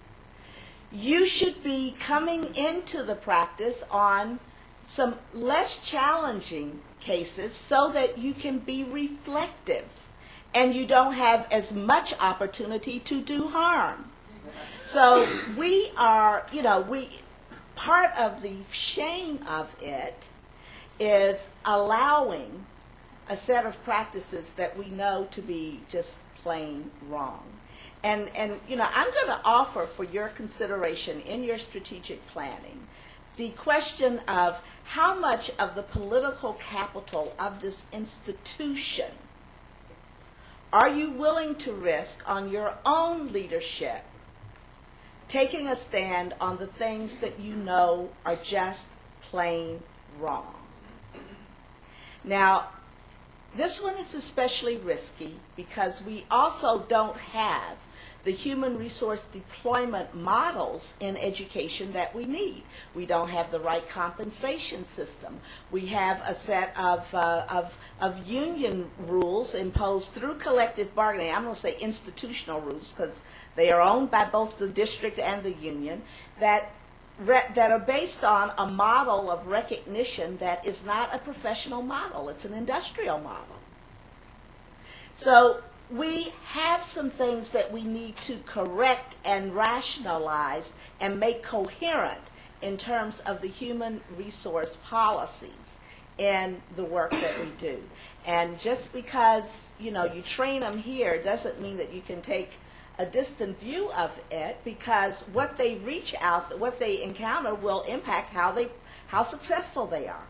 You should be coming into the practice on some less challenging cases so that you can be reflective and you don't have as much opportunity to do harm. So we are, part of the shame of it is allowing a set of practices that we know to be just plain wrong. And I'm going to offer for your consideration in your strategic planning the question of how much of the political capital of this institution are you willing to risk on your own leadership, taking a stand on the things that you know are just plain wrong? Now, this one is especially risky because we also don't have the human resource deployment models in education that we need. We don't have the right compensation system. We have a set of union rules imposed through collective bargaining. I'm going to say institutional rules because they are owned by both the district and the union that are based on a model of recognition that is not a professional model. It's an industrial model. So we have some things that we need to correct and rationalize and make coherent in terms of the human resource policies in the work that we do. And just because, you train them here doesn't mean that you can take a distant view of it, because what they reach out, what they encounter will impact how successful they are.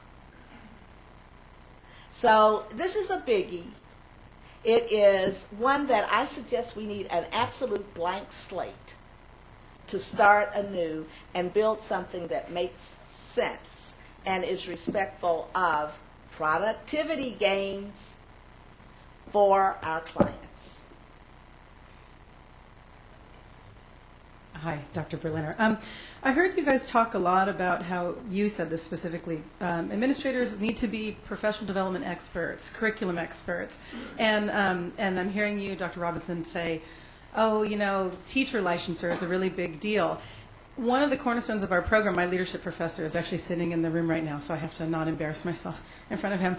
So this is a biggie. It is one that I suggest we need an absolute blank slate to start anew and build something that makes sense and is respectful of productivity gains for our clients. Hi, Dr. Berliner. I heard you guys talk a lot about how you said this specifically. Administrators need to be professional development experts, curriculum experts, and I'm hearing you, Dr. Robinson, say, "Oh, teacher licensure is a really big deal." One of the cornerstones of our program, my leadership professor is actually sitting in the room right now, so I have to not embarrass myself in front of him.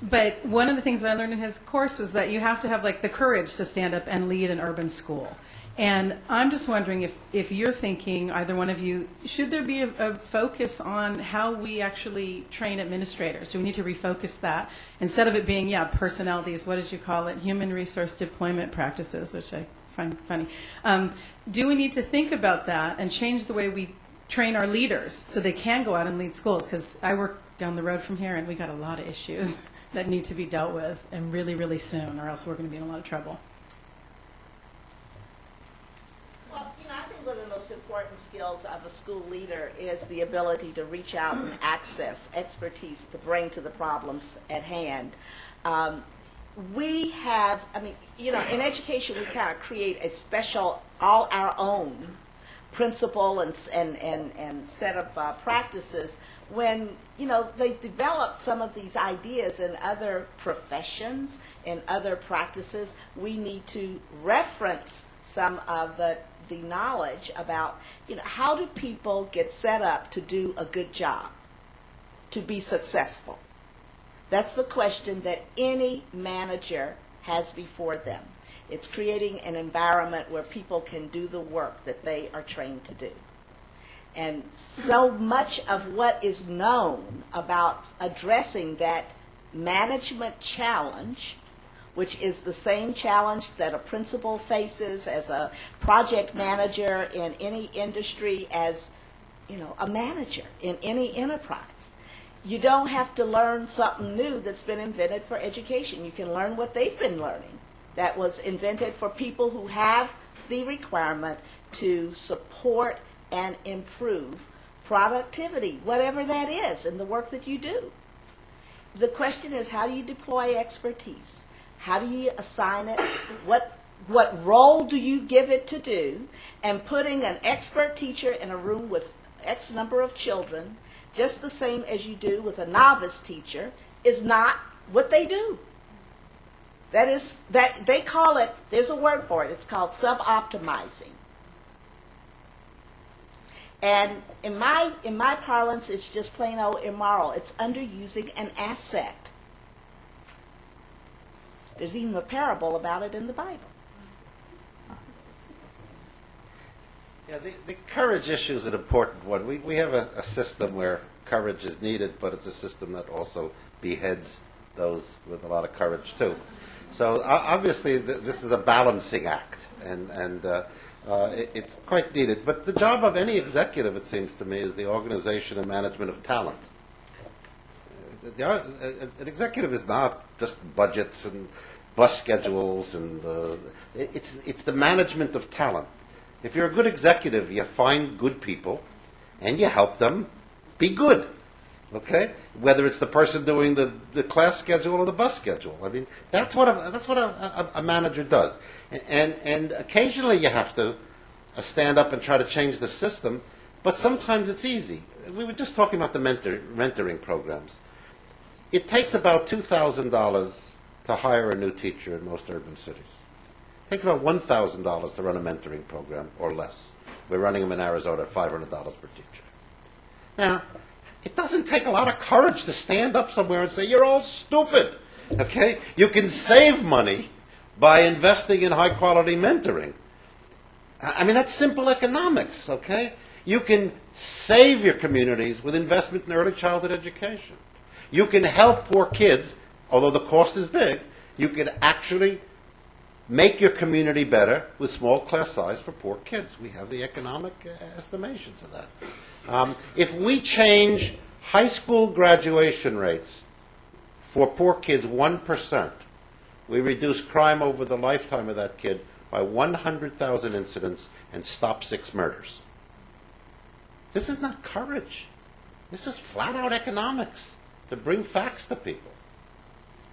But one of the things that I learned in his course was that you have to have the courage to stand up and lead an urban school. And I'm just wondering if you're thinking, either one of you, should there be a focus on how we actually train administrators? Do we need to refocus that? Instead of it being, personnel, these, what did you call it, human resource deployment practices, which I find funny. Do we need to think about that and change the way we train our leaders so they can go out and lead schools? Because I work down the road from here, and we got a lot of issues that need to be dealt with, and really, really soon, or else we're going to be in a lot of trouble. I think one of the most important skills of a school leader is the ability to reach out and access expertise to bring to the problems at hand. We have, in education, we kind of create a special, all our own principle and set of practices when, they develop some of these ideas in other professions, in other practices. We need to reference some of the knowledge about, how do people get set up to do a good job, to be successful? That's the question that any manager has before them. It's creating an environment where people can do the work that they are trained to do. And so much of what is known about addressing that management challenge, which is the same challenge that a principal faces as a project manager in any industry, as a manager in any enterprise. You don't have to learn something new that's been invented for education. You can learn what they've been learning that was invented for people who have the requirement to support and improve productivity, whatever that is, in the work that you do. The question is, how do you deploy expertise? How do you assign it? What role do you give it to do? And putting an expert teacher in a room with X number of children, just the same as you do with a novice teacher, is not what they do. That is, that they call it, there's a word for it, it's called sub-optimizing. And in my parlance, it's just plain old immoral. It's underusing an asset. There's even a parable about it in the Bible. Yeah, the courage issue is an important one. We have a system where courage is needed, but it's a system that also beheads those with a lot of courage too. So obviously this is a balancing act, and It's quite needed. But the job of any executive, it seems to me, is the organization and management of talent. An executive is not just budgets and bus schedules, and it's the management of talent. If you're a good executive, you find good people, and you help them be good. Okay, whether it's the person doing the class schedule or the bus schedule. I mean, that's what a manager does. And occasionally you have to stand up and try to change the system, but sometimes it's easy. We were just talking about the mentoring programs. It takes about $2,000 to hire a new teacher in most urban cities. It takes about $1,000 to run a mentoring program or less. We're running them in Arizona at $500 per teacher. Now, it doesn't take a lot of courage to stand up somewhere and say, you're all stupid, okay? You can save money by investing in high-quality mentoring. I mean, that's simple economics, okay? You can save your communities with investment in early childhood education. You can help poor kids, although the cost is big. You can actually make your community better with small class size for poor kids. We have the economic estimations of that. If we change high school graduation rates for poor kids 1%, we reduce crime over the lifetime of that kid by 100,000 incidents and stop 6 murders. This is not courage. This is flat-out economics to bring facts to people.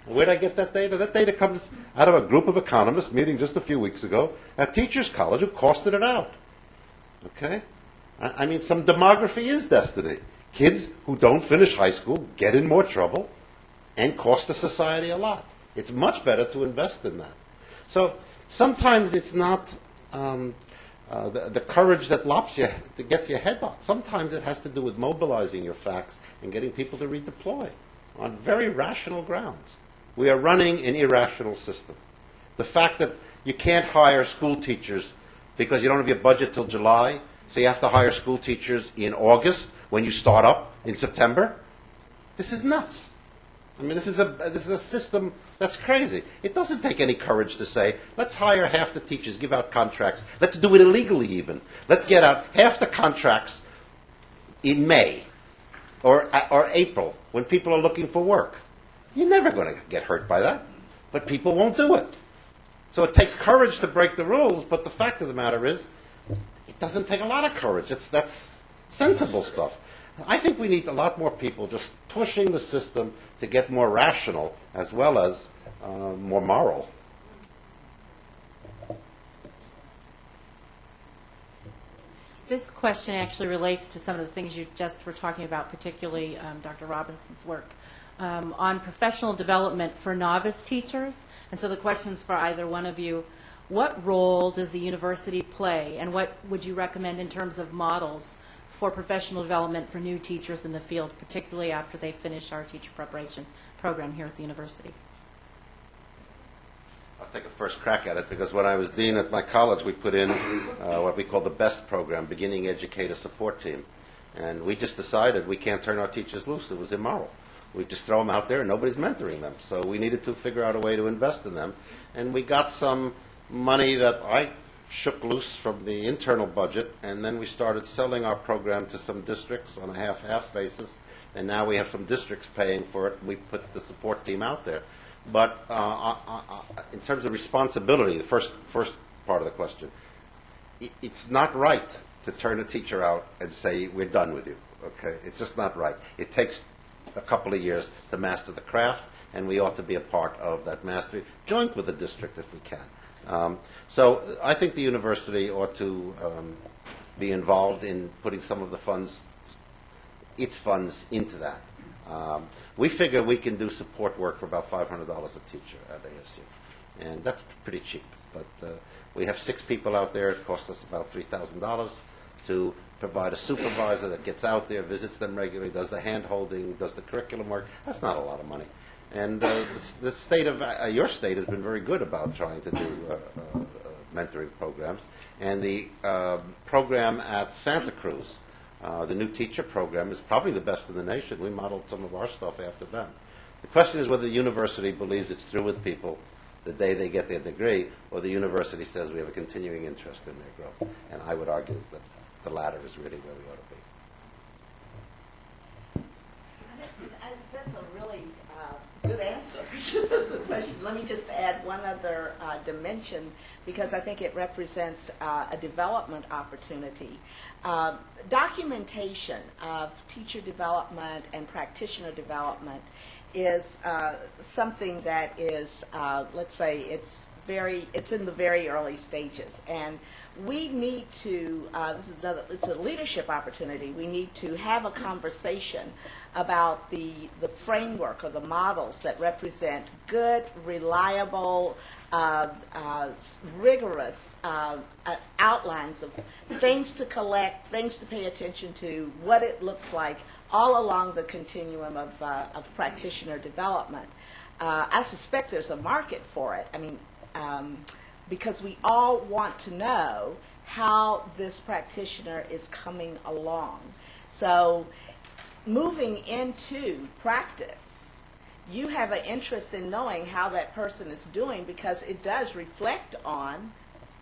Where did I get that data? That data comes out of a group of economists meeting just a few weeks ago at Teachers College who costed it out. Okay? I mean, some demography is destiny. Kids who don't finish high school get in more trouble and cost the society a lot. It's much better to invest in that. So sometimes it's not the courage that that gets your head off. Sometimes it has to do with mobilizing your facts and getting people to redeploy on very rational grounds. We are running an irrational system. The fact that you can't hire school teachers because you don't have your budget till July, so you have to hire school teachers in August when you start up in September, this is nuts. I mean, this is a system that's crazy. It doesn't take any courage to say, let's hire half the teachers, give out contracts. Let's do it illegally even. Let's get out half the contracts in May or April when people are looking for work. You're never going to get hurt by that, but people won't do it. So it takes courage to break the rules, but the fact of the matter is, it doesn't take a lot of courage. That's sensible stuff. I think we need a lot more people just pushing the system to get more rational as well as more moral. This question actually relates to some of the things you just were talking about, particularly Dr. Robinson's work on professional development for novice teachers. And so the question's for either one of you. What role does the university play, and what would you recommend in terms of models for professional development for new teachers in the field, particularly after they finish our teacher preparation program here at the university? I'll take a first crack at it because when I was dean at my college, we put in what we call the BEST program, Beginning Educator Support Team. And we just decided we can't turn our teachers loose. It was immoral. We just throw them out there and nobody's mentoring them. So we needed to figure out a way to invest in them. And we got some money that I shook loose from the internal budget, and then we started selling our program to some districts on a half-half basis, and now we have some districts paying for it, and we put the support team out there. But in terms of responsibility, the first part of the question, it's not right to turn a teacher out and say, we're done with you, okay? It's just not right. It takes a couple of years to master the craft, and we ought to be a part of that mastery, joint with the district if we can. So I think the university ought to be involved in putting some of the funds, its funds, into that. We figure we can do support work for about $500 a teacher at ASU, and that's pretty cheap. But we have 6 people out there. It costs us about $3,000 to provide a supervisor that gets out there, visits them regularly, does the hand-holding, does the curriculum work. That's not a lot of money. And the state of your state has been very good about trying to do mentoring programs. And the program at Santa Cruz, the new teacher program, is probably the best in the nation. We modeled some of our stuff after them. The question is whether the university believes it's through with people the day they get their degree, or the university says we have a continuing interest in their growth. And I would argue that the latter is really where we ought to be. That's a really good answer to the question. Let me just add one other dimension, because I think it represents a development opportunity. Documentation of teacher development and practitioner development is something that is, let's say, it's in the very early stages, and we need to. It's a leadership opportunity. We need to have a conversation about the framework or the models that represent good, reliable, rigorous outlines of things to collect, things to pay attention to, what it looks like all along the continuum of practitioner development. I suspect there's a market for it. I mean, because we all want to know how this practitioner is coming along. So moving into practice, you have an interest in knowing how that person is doing, because it does reflect on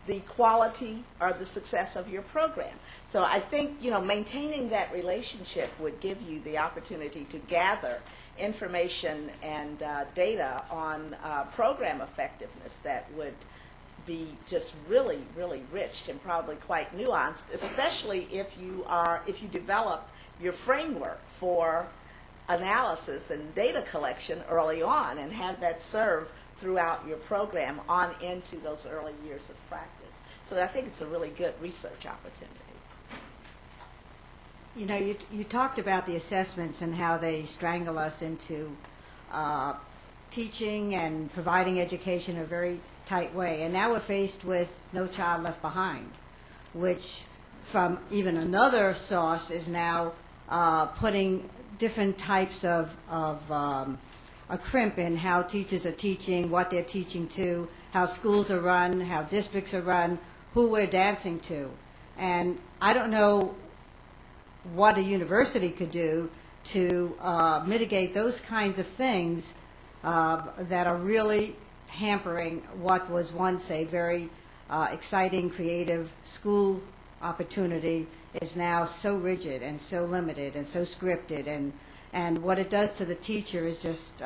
the quality or the success of your program. So I think, maintaining that relationship would give you the opportunity to gather information and data on program effectiveness that would be just really, really rich and probably quite nuanced, especially if you develop your framework for analysis and data collection early on, and have that serve throughout your program on into those early years of practice. So I think it's a really good research opportunity. You talked about the assessments and how they strangle us into teaching and providing education in a very tight way. And now we're faced with No Child Left Behind, which from even another source is now putting different types of a crimp in how teachers are teaching, what they're teaching to, how schools are run, how districts are run, who we're dancing to. And I don't know what a university could do to mitigate those kinds of things that are really hampering what was once a very exciting, creative school opportunity is now so rigid and so limited and so scripted, and what it does to the teacher is just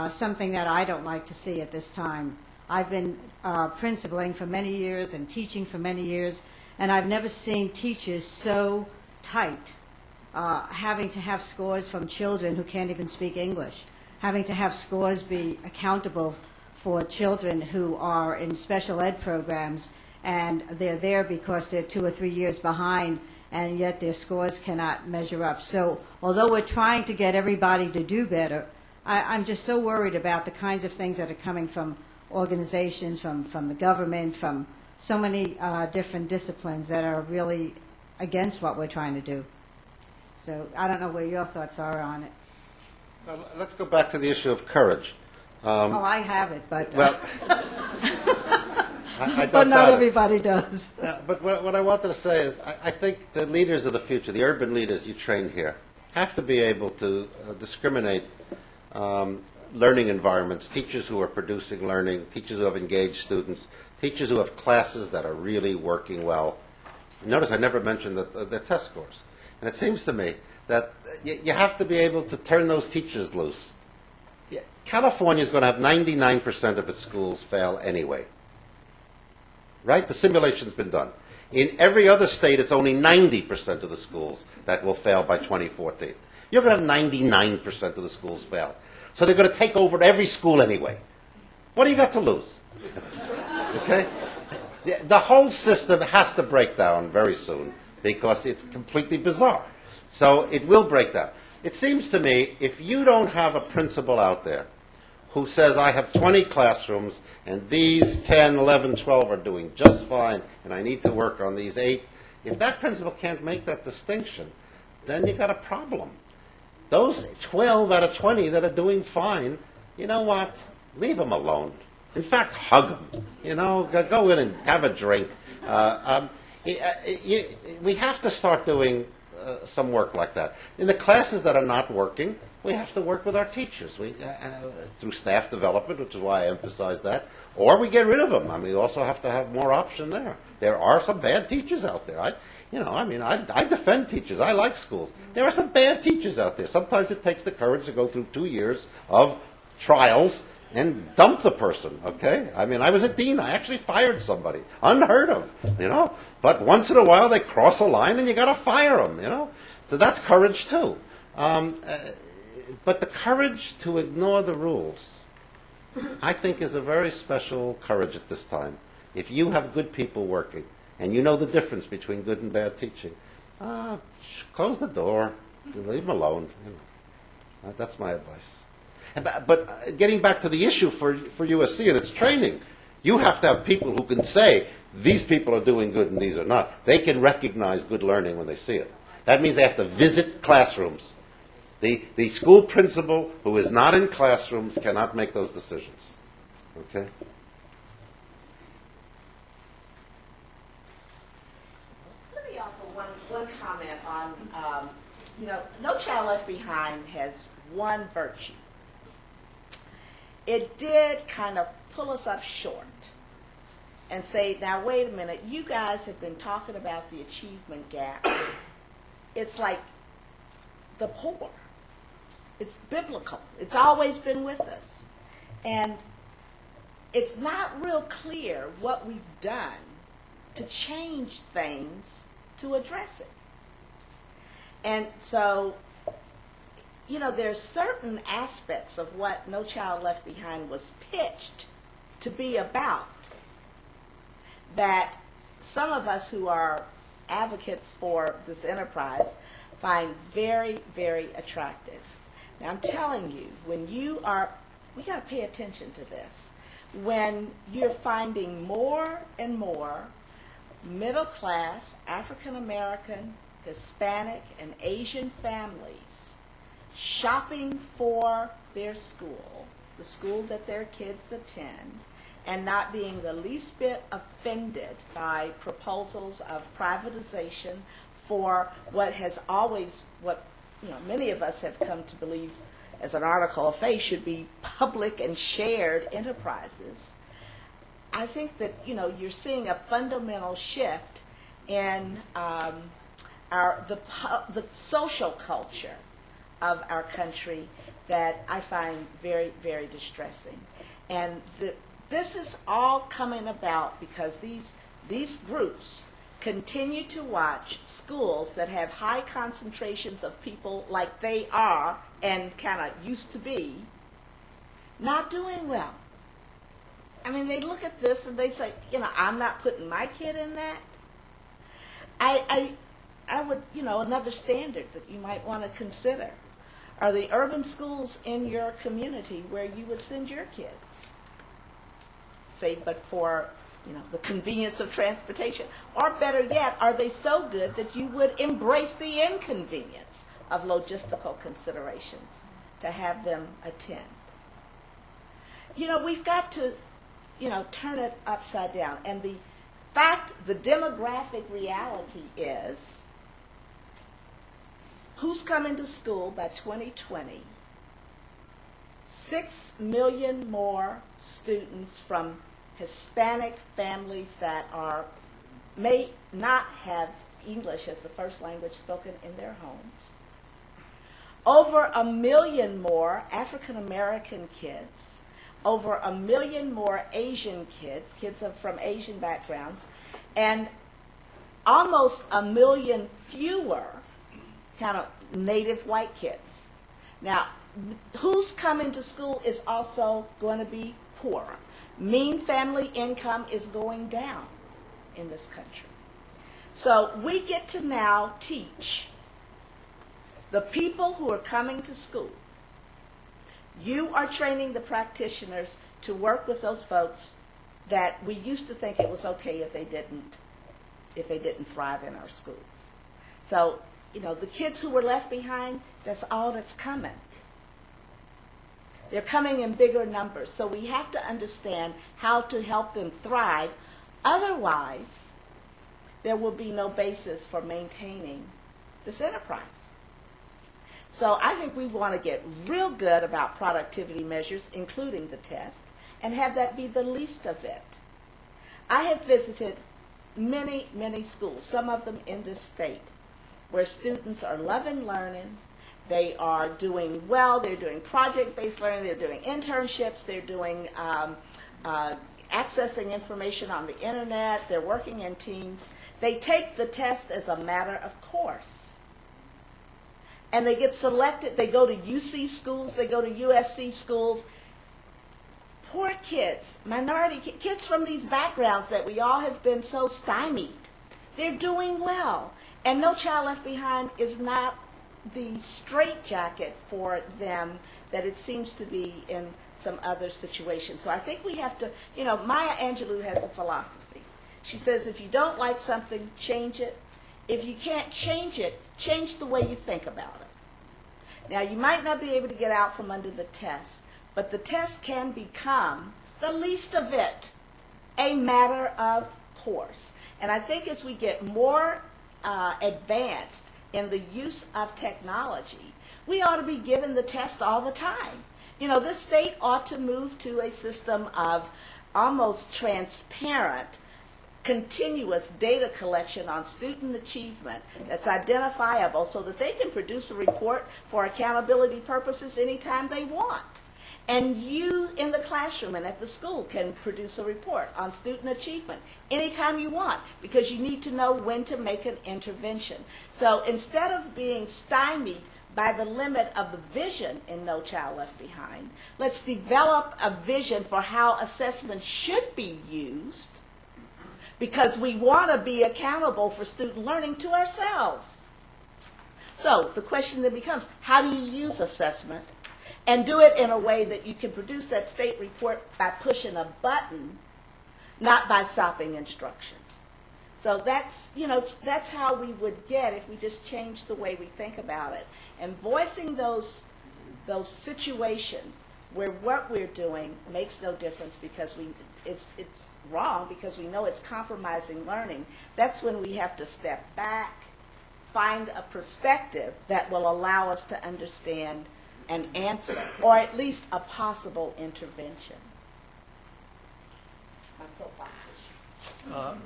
something that I don't like to see at this time. I've been principaling for many years and teaching for many years, and I've never seen teachers so tight, having to have scores from children who can't even speak English, having to have scores be accountable for children who are in special ed programs, and they're there because they're 2 or 3 years behind, and yet their scores cannot measure up. So although we're trying to get everybody to do better, I'm just so worried about the kinds of things that are coming from organizations, from the government, from so many different disciplines that are really against what we're trying to do. So I don't know where your thoughts are on it. Let's go back to the issue of courage. I have it, but Well, I but don't not doubt it. everybody does. But what I wanted to say is, I think the leaders of the future, the urban leaders you train here, have to be able to discriminate learning environments, teachers who are producing learning, teachers who have engaged students, teachers who have classes that are really working well. Notice I never mentioned the test scores. And it seems to me that you have to be able to turn those teachers loose. California is going to have 99% of its schools fail anyway. Right? The simulation's been done. In every other state, it's only 90% of the schools that will fail by 2014. You're going to have 99% of the schools fail. So they're going to take over every school anyway. What do you got to lose? Okay? The whole system has to break down very soon because it's completely bizarre. So it will break down. It seems to me, if you don't have a principal out there who says, I have 20 classrooms, and these 10, 11, 12 are doing just fine, and I need to work on these 8, if that principal can't make that distinction, then you got a problem. Those 12 out of 20 that are doing fine, you know what? Leave them alone. In fact, hug them. You know, go in and have a drink. We have to start doing some work like that. In the classes that are not working, we have to work with our teachers. Through staff development, which is why I emphasize that, or we get rid of them. I mean, we also have to have more option there. There are some bad teachers out there. I defend teachers. I like schools. There are some bad teachers out there. Sometimes it takes the courage to go through 2 years of trials and dump the person, okay? I mean, I was a dean. I actually fired somebody. Unheard of, But once in a while they cross a line and you got to fire them, So that's courage too. But the courage to ignore the rules, I think, is a very special courage at this time. If you have good people working and you know the difference between good and bad teaching, close the door, leave them alone. That's my advice. But getting back to the issue for USC and its training, you have to have people who can say, these people are doing good and these are not. They can recognize good learning when they see it. That means they have to visit classrooms. The school principal who is not in classrooms cannot make those decisions. Okay? Let me offer one comment on, No Child Left Behind has one virtue. It did kind of pull us up short and say, now wait a minute, you guys have been talking about the achievement gap. It's like the poor. It's biblical. It's always been with us. And it's not real clear what we've done to change things to address it. And so, there's certain aspects of what No Child Left Behind was pitched to be about that some of us who are advocates for this enterprise find very, very attractive. Now, I'm telling you, we got to pay attention to this. When you're finding more and more middle class, African American, Hispanic, and Asian families shopping for their school, the school that their kids attend, and not being the least bit offended by proposals of privatization for what many of us have come to believe as an article of faith should be public and shared enterprises. I think that, you're seeing a fundamental shift in the social culture of our country that I find very, very distressing. And this is all coming about because these groups continue to watch schools that have high concentrations of people like they are and kind of used to be not doing well. I mean, they look at this and they say, I'm not putting my kid in that. I would, another standard that you might want to consider are the urban schools in your community where you would send your kids. Say, but for, the convenience of transportation. Or better yet, are they so good that you would embrace the inconvenience of logistical considerations to have them attend? We've got to, turn it upside down. And the demographic reality is, who's coming to school by 2020? 6 million more students from Hispanic families that may not have English as the first language spoken in their homes. Over 1 million more African American kids. Over 1 million more Asian kids from Asian backgrounds, and almost 1 million fewer kind of native white kids. Now, who's coming to school is also going to be poorer. Mean family income is going down in this country. So we get to now teach the people who are coming to school. You are training the practitioners to work with those folks that we used to think it was okay if they didn't thrive in our schools. So, the kids who were left behind, that's all that's coming. They're coming in bigger numbers. So we have to understand how to help them thrive. Otherwise, there will be no basis for maintaining this enterprise. So I think we want to get real good about productivity measures, including the test, and have that be the least of it. I have visited many, many schools, some of them in this state, where students are loving learning. They are doing well. They're doing project-based learning. They're doing internships. They're doing accessing information on the internet. They're working in teams. They take the test as a matter of course. And they get selected. They go to UC schools. They go to USC schools. Poor kids, minority kids from these backgrounds that we all have been so stymied. They're doing well. And No Child Left Behind is not the straitjacket for them that it seems to be in some other situations. So I think we have to, Maya Angelou has a philosophy. She says, if you don't like something, change it. If you can't change it, change the way you think about it. Now, you might not be able to get out from under the test, but the test can become, the least of it, a matter of course. And I think as we get more advanced in the use of technology, we ought to be given the test all the time. This state ought to move to a system of almost transparent, continuous data collection on student achievement that's identifiable so that they can produce a report for accountability purposes anytime they want. And you in the classroom and at the school can produce a report on student achievement anytime you want, because you need to know when to make an intervention. So instead of being stymied by the limit of the vision in No Child Left Behind, let's develop a vision for how assessment should be used, because we want to be accountable for student learning to ourselves. So the question then becomes, how do you use assessment? And do it in a way that you can produce that state report by pushing a button, not by stopping instruction. So that's how we would get if we just change the way we think about it. And voicing those situations where what we're doing makes no difference because it's wrong, because we know it's compromising learning. That's when we have to step back, find a perspective that will allow us to understand an answer, or at least a possible intervention. My soapbox issue.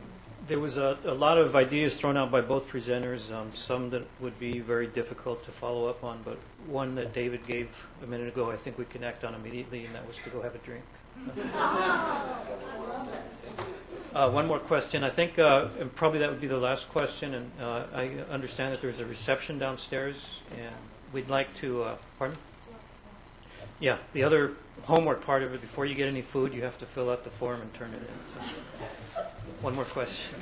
There was a lot of ideas thrown out by both presenters, some that would be very difficult to follow up on, but one that David gave a minute ago I think we connect on immediately, and that was to go have a drink. One more question. I think, and probably that would be the last question, and I understand that there's a reception downstairs, and we'd like to, pardon? Yeah, the other homework part of it, before you get any food, you have to fill out the form and turn it in. So, one more question.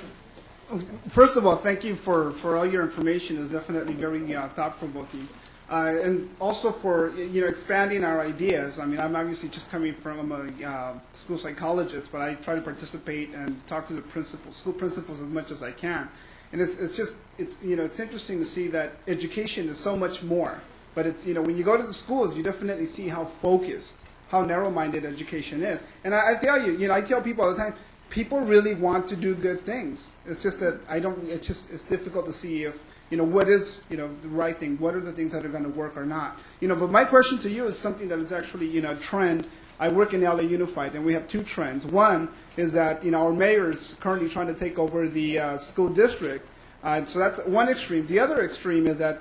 First of all, thank you for all your information. It's definitely very thought-provoking. And also for expanding our ideas. I mean, I'm obviously just coming from a school psychologist, but I try to participate and talk to the school principals as much as I can. And it's interesting to see that education is so much more. But it's when you go to the schools, you definitely see how focused, how narrow-minded education is. And I tell you, I tell people all the time, people really want to do good things. It's just that it's difficult to see if what is the right thing. What are the things that are going to work or not? But my question to you is something that is actually a trend. I work in LA Unified, and we have two trends. One is that our mayor is currently trying to take over the school district. So that's one extreme. The other extreme is that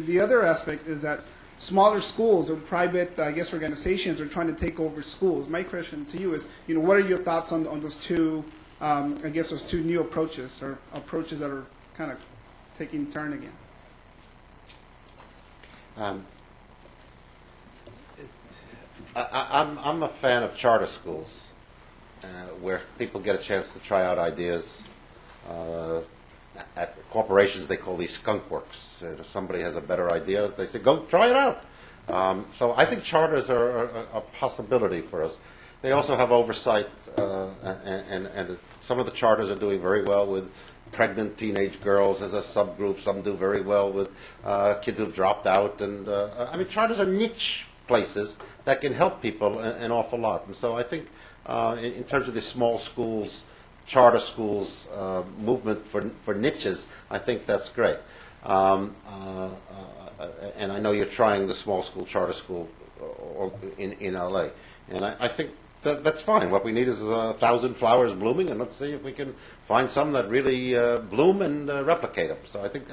the other aspect is that smaller schools or private, organizations are trying to take over schools. My question to you is, what are your thoughts on those two, those two new approaches, or approaches that are kind of taking turn again? I'm a fan of charter schools, where people get a chance to try out ideas. At corporations, they call these skunk works. If somebody has a better idea, they say, go try it out. So I think charters are a possibility for us. They also have oversight, and some of the charters are doing very well with pregnant teenage girls as a subgroup. Some do very well with kids who've dropped out. And charters are niche places that can help people an awful lot. And so I think in terms of the small schools, charter schools movement for niches, I think that's great. And I know you're trying the small school charter school in LA, and I think that's fine. What we need is 1,000 flowers blooming, and let's see if we can find some that really bloom and replicate them. So I think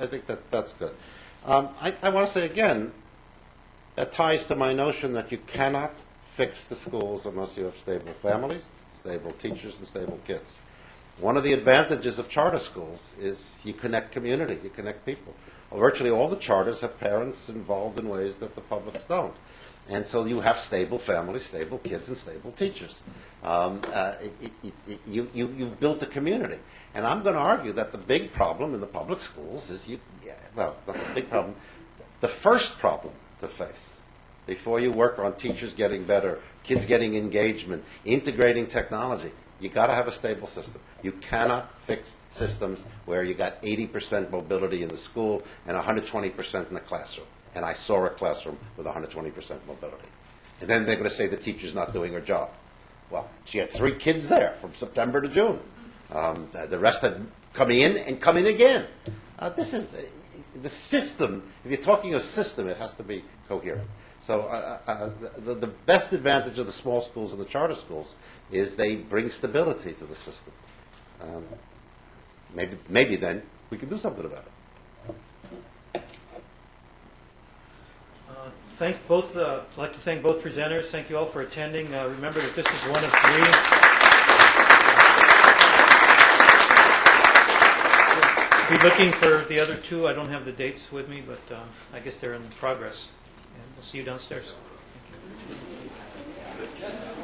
that's good. I want to say again, that ties to my notion that you cannot fix the schools unless you have stable families, stable teachers, and stable kids. One of the advantages of charter schools is you connect community, you connect people. Well, virtually all the charters have parents involved in ways that the publics don't. And so you have stable families, stable kids, and stable teachers. You've built a community. And I'm going to argue that the big problem in the public schools is not the big problem, the first problem to face before you work on teachers getting better, kids getting engagement, integrating technology. You got to have a stable system. You cannot fix systems where you got 80% mobility in the school and 120% in the classroom. And I saw a classroom with 120% mobility. And then they're going to say the teacher's not doing her job. Well, she had 3 kids there from September to June. The rest had come in and come in again. This is the system. If you're talking a system, it has to be coherent. So the best advantage of the small schools and the charter schools is they bring stability to the system. Maybe then we can do something about it. I'd like to thank both presenters. Thank you all for attending. Remember that this is one of 3. Be looking for the other 2. I don't have the dates with me, but I guess they're in progress. And we'll see you downstairs. Thank you.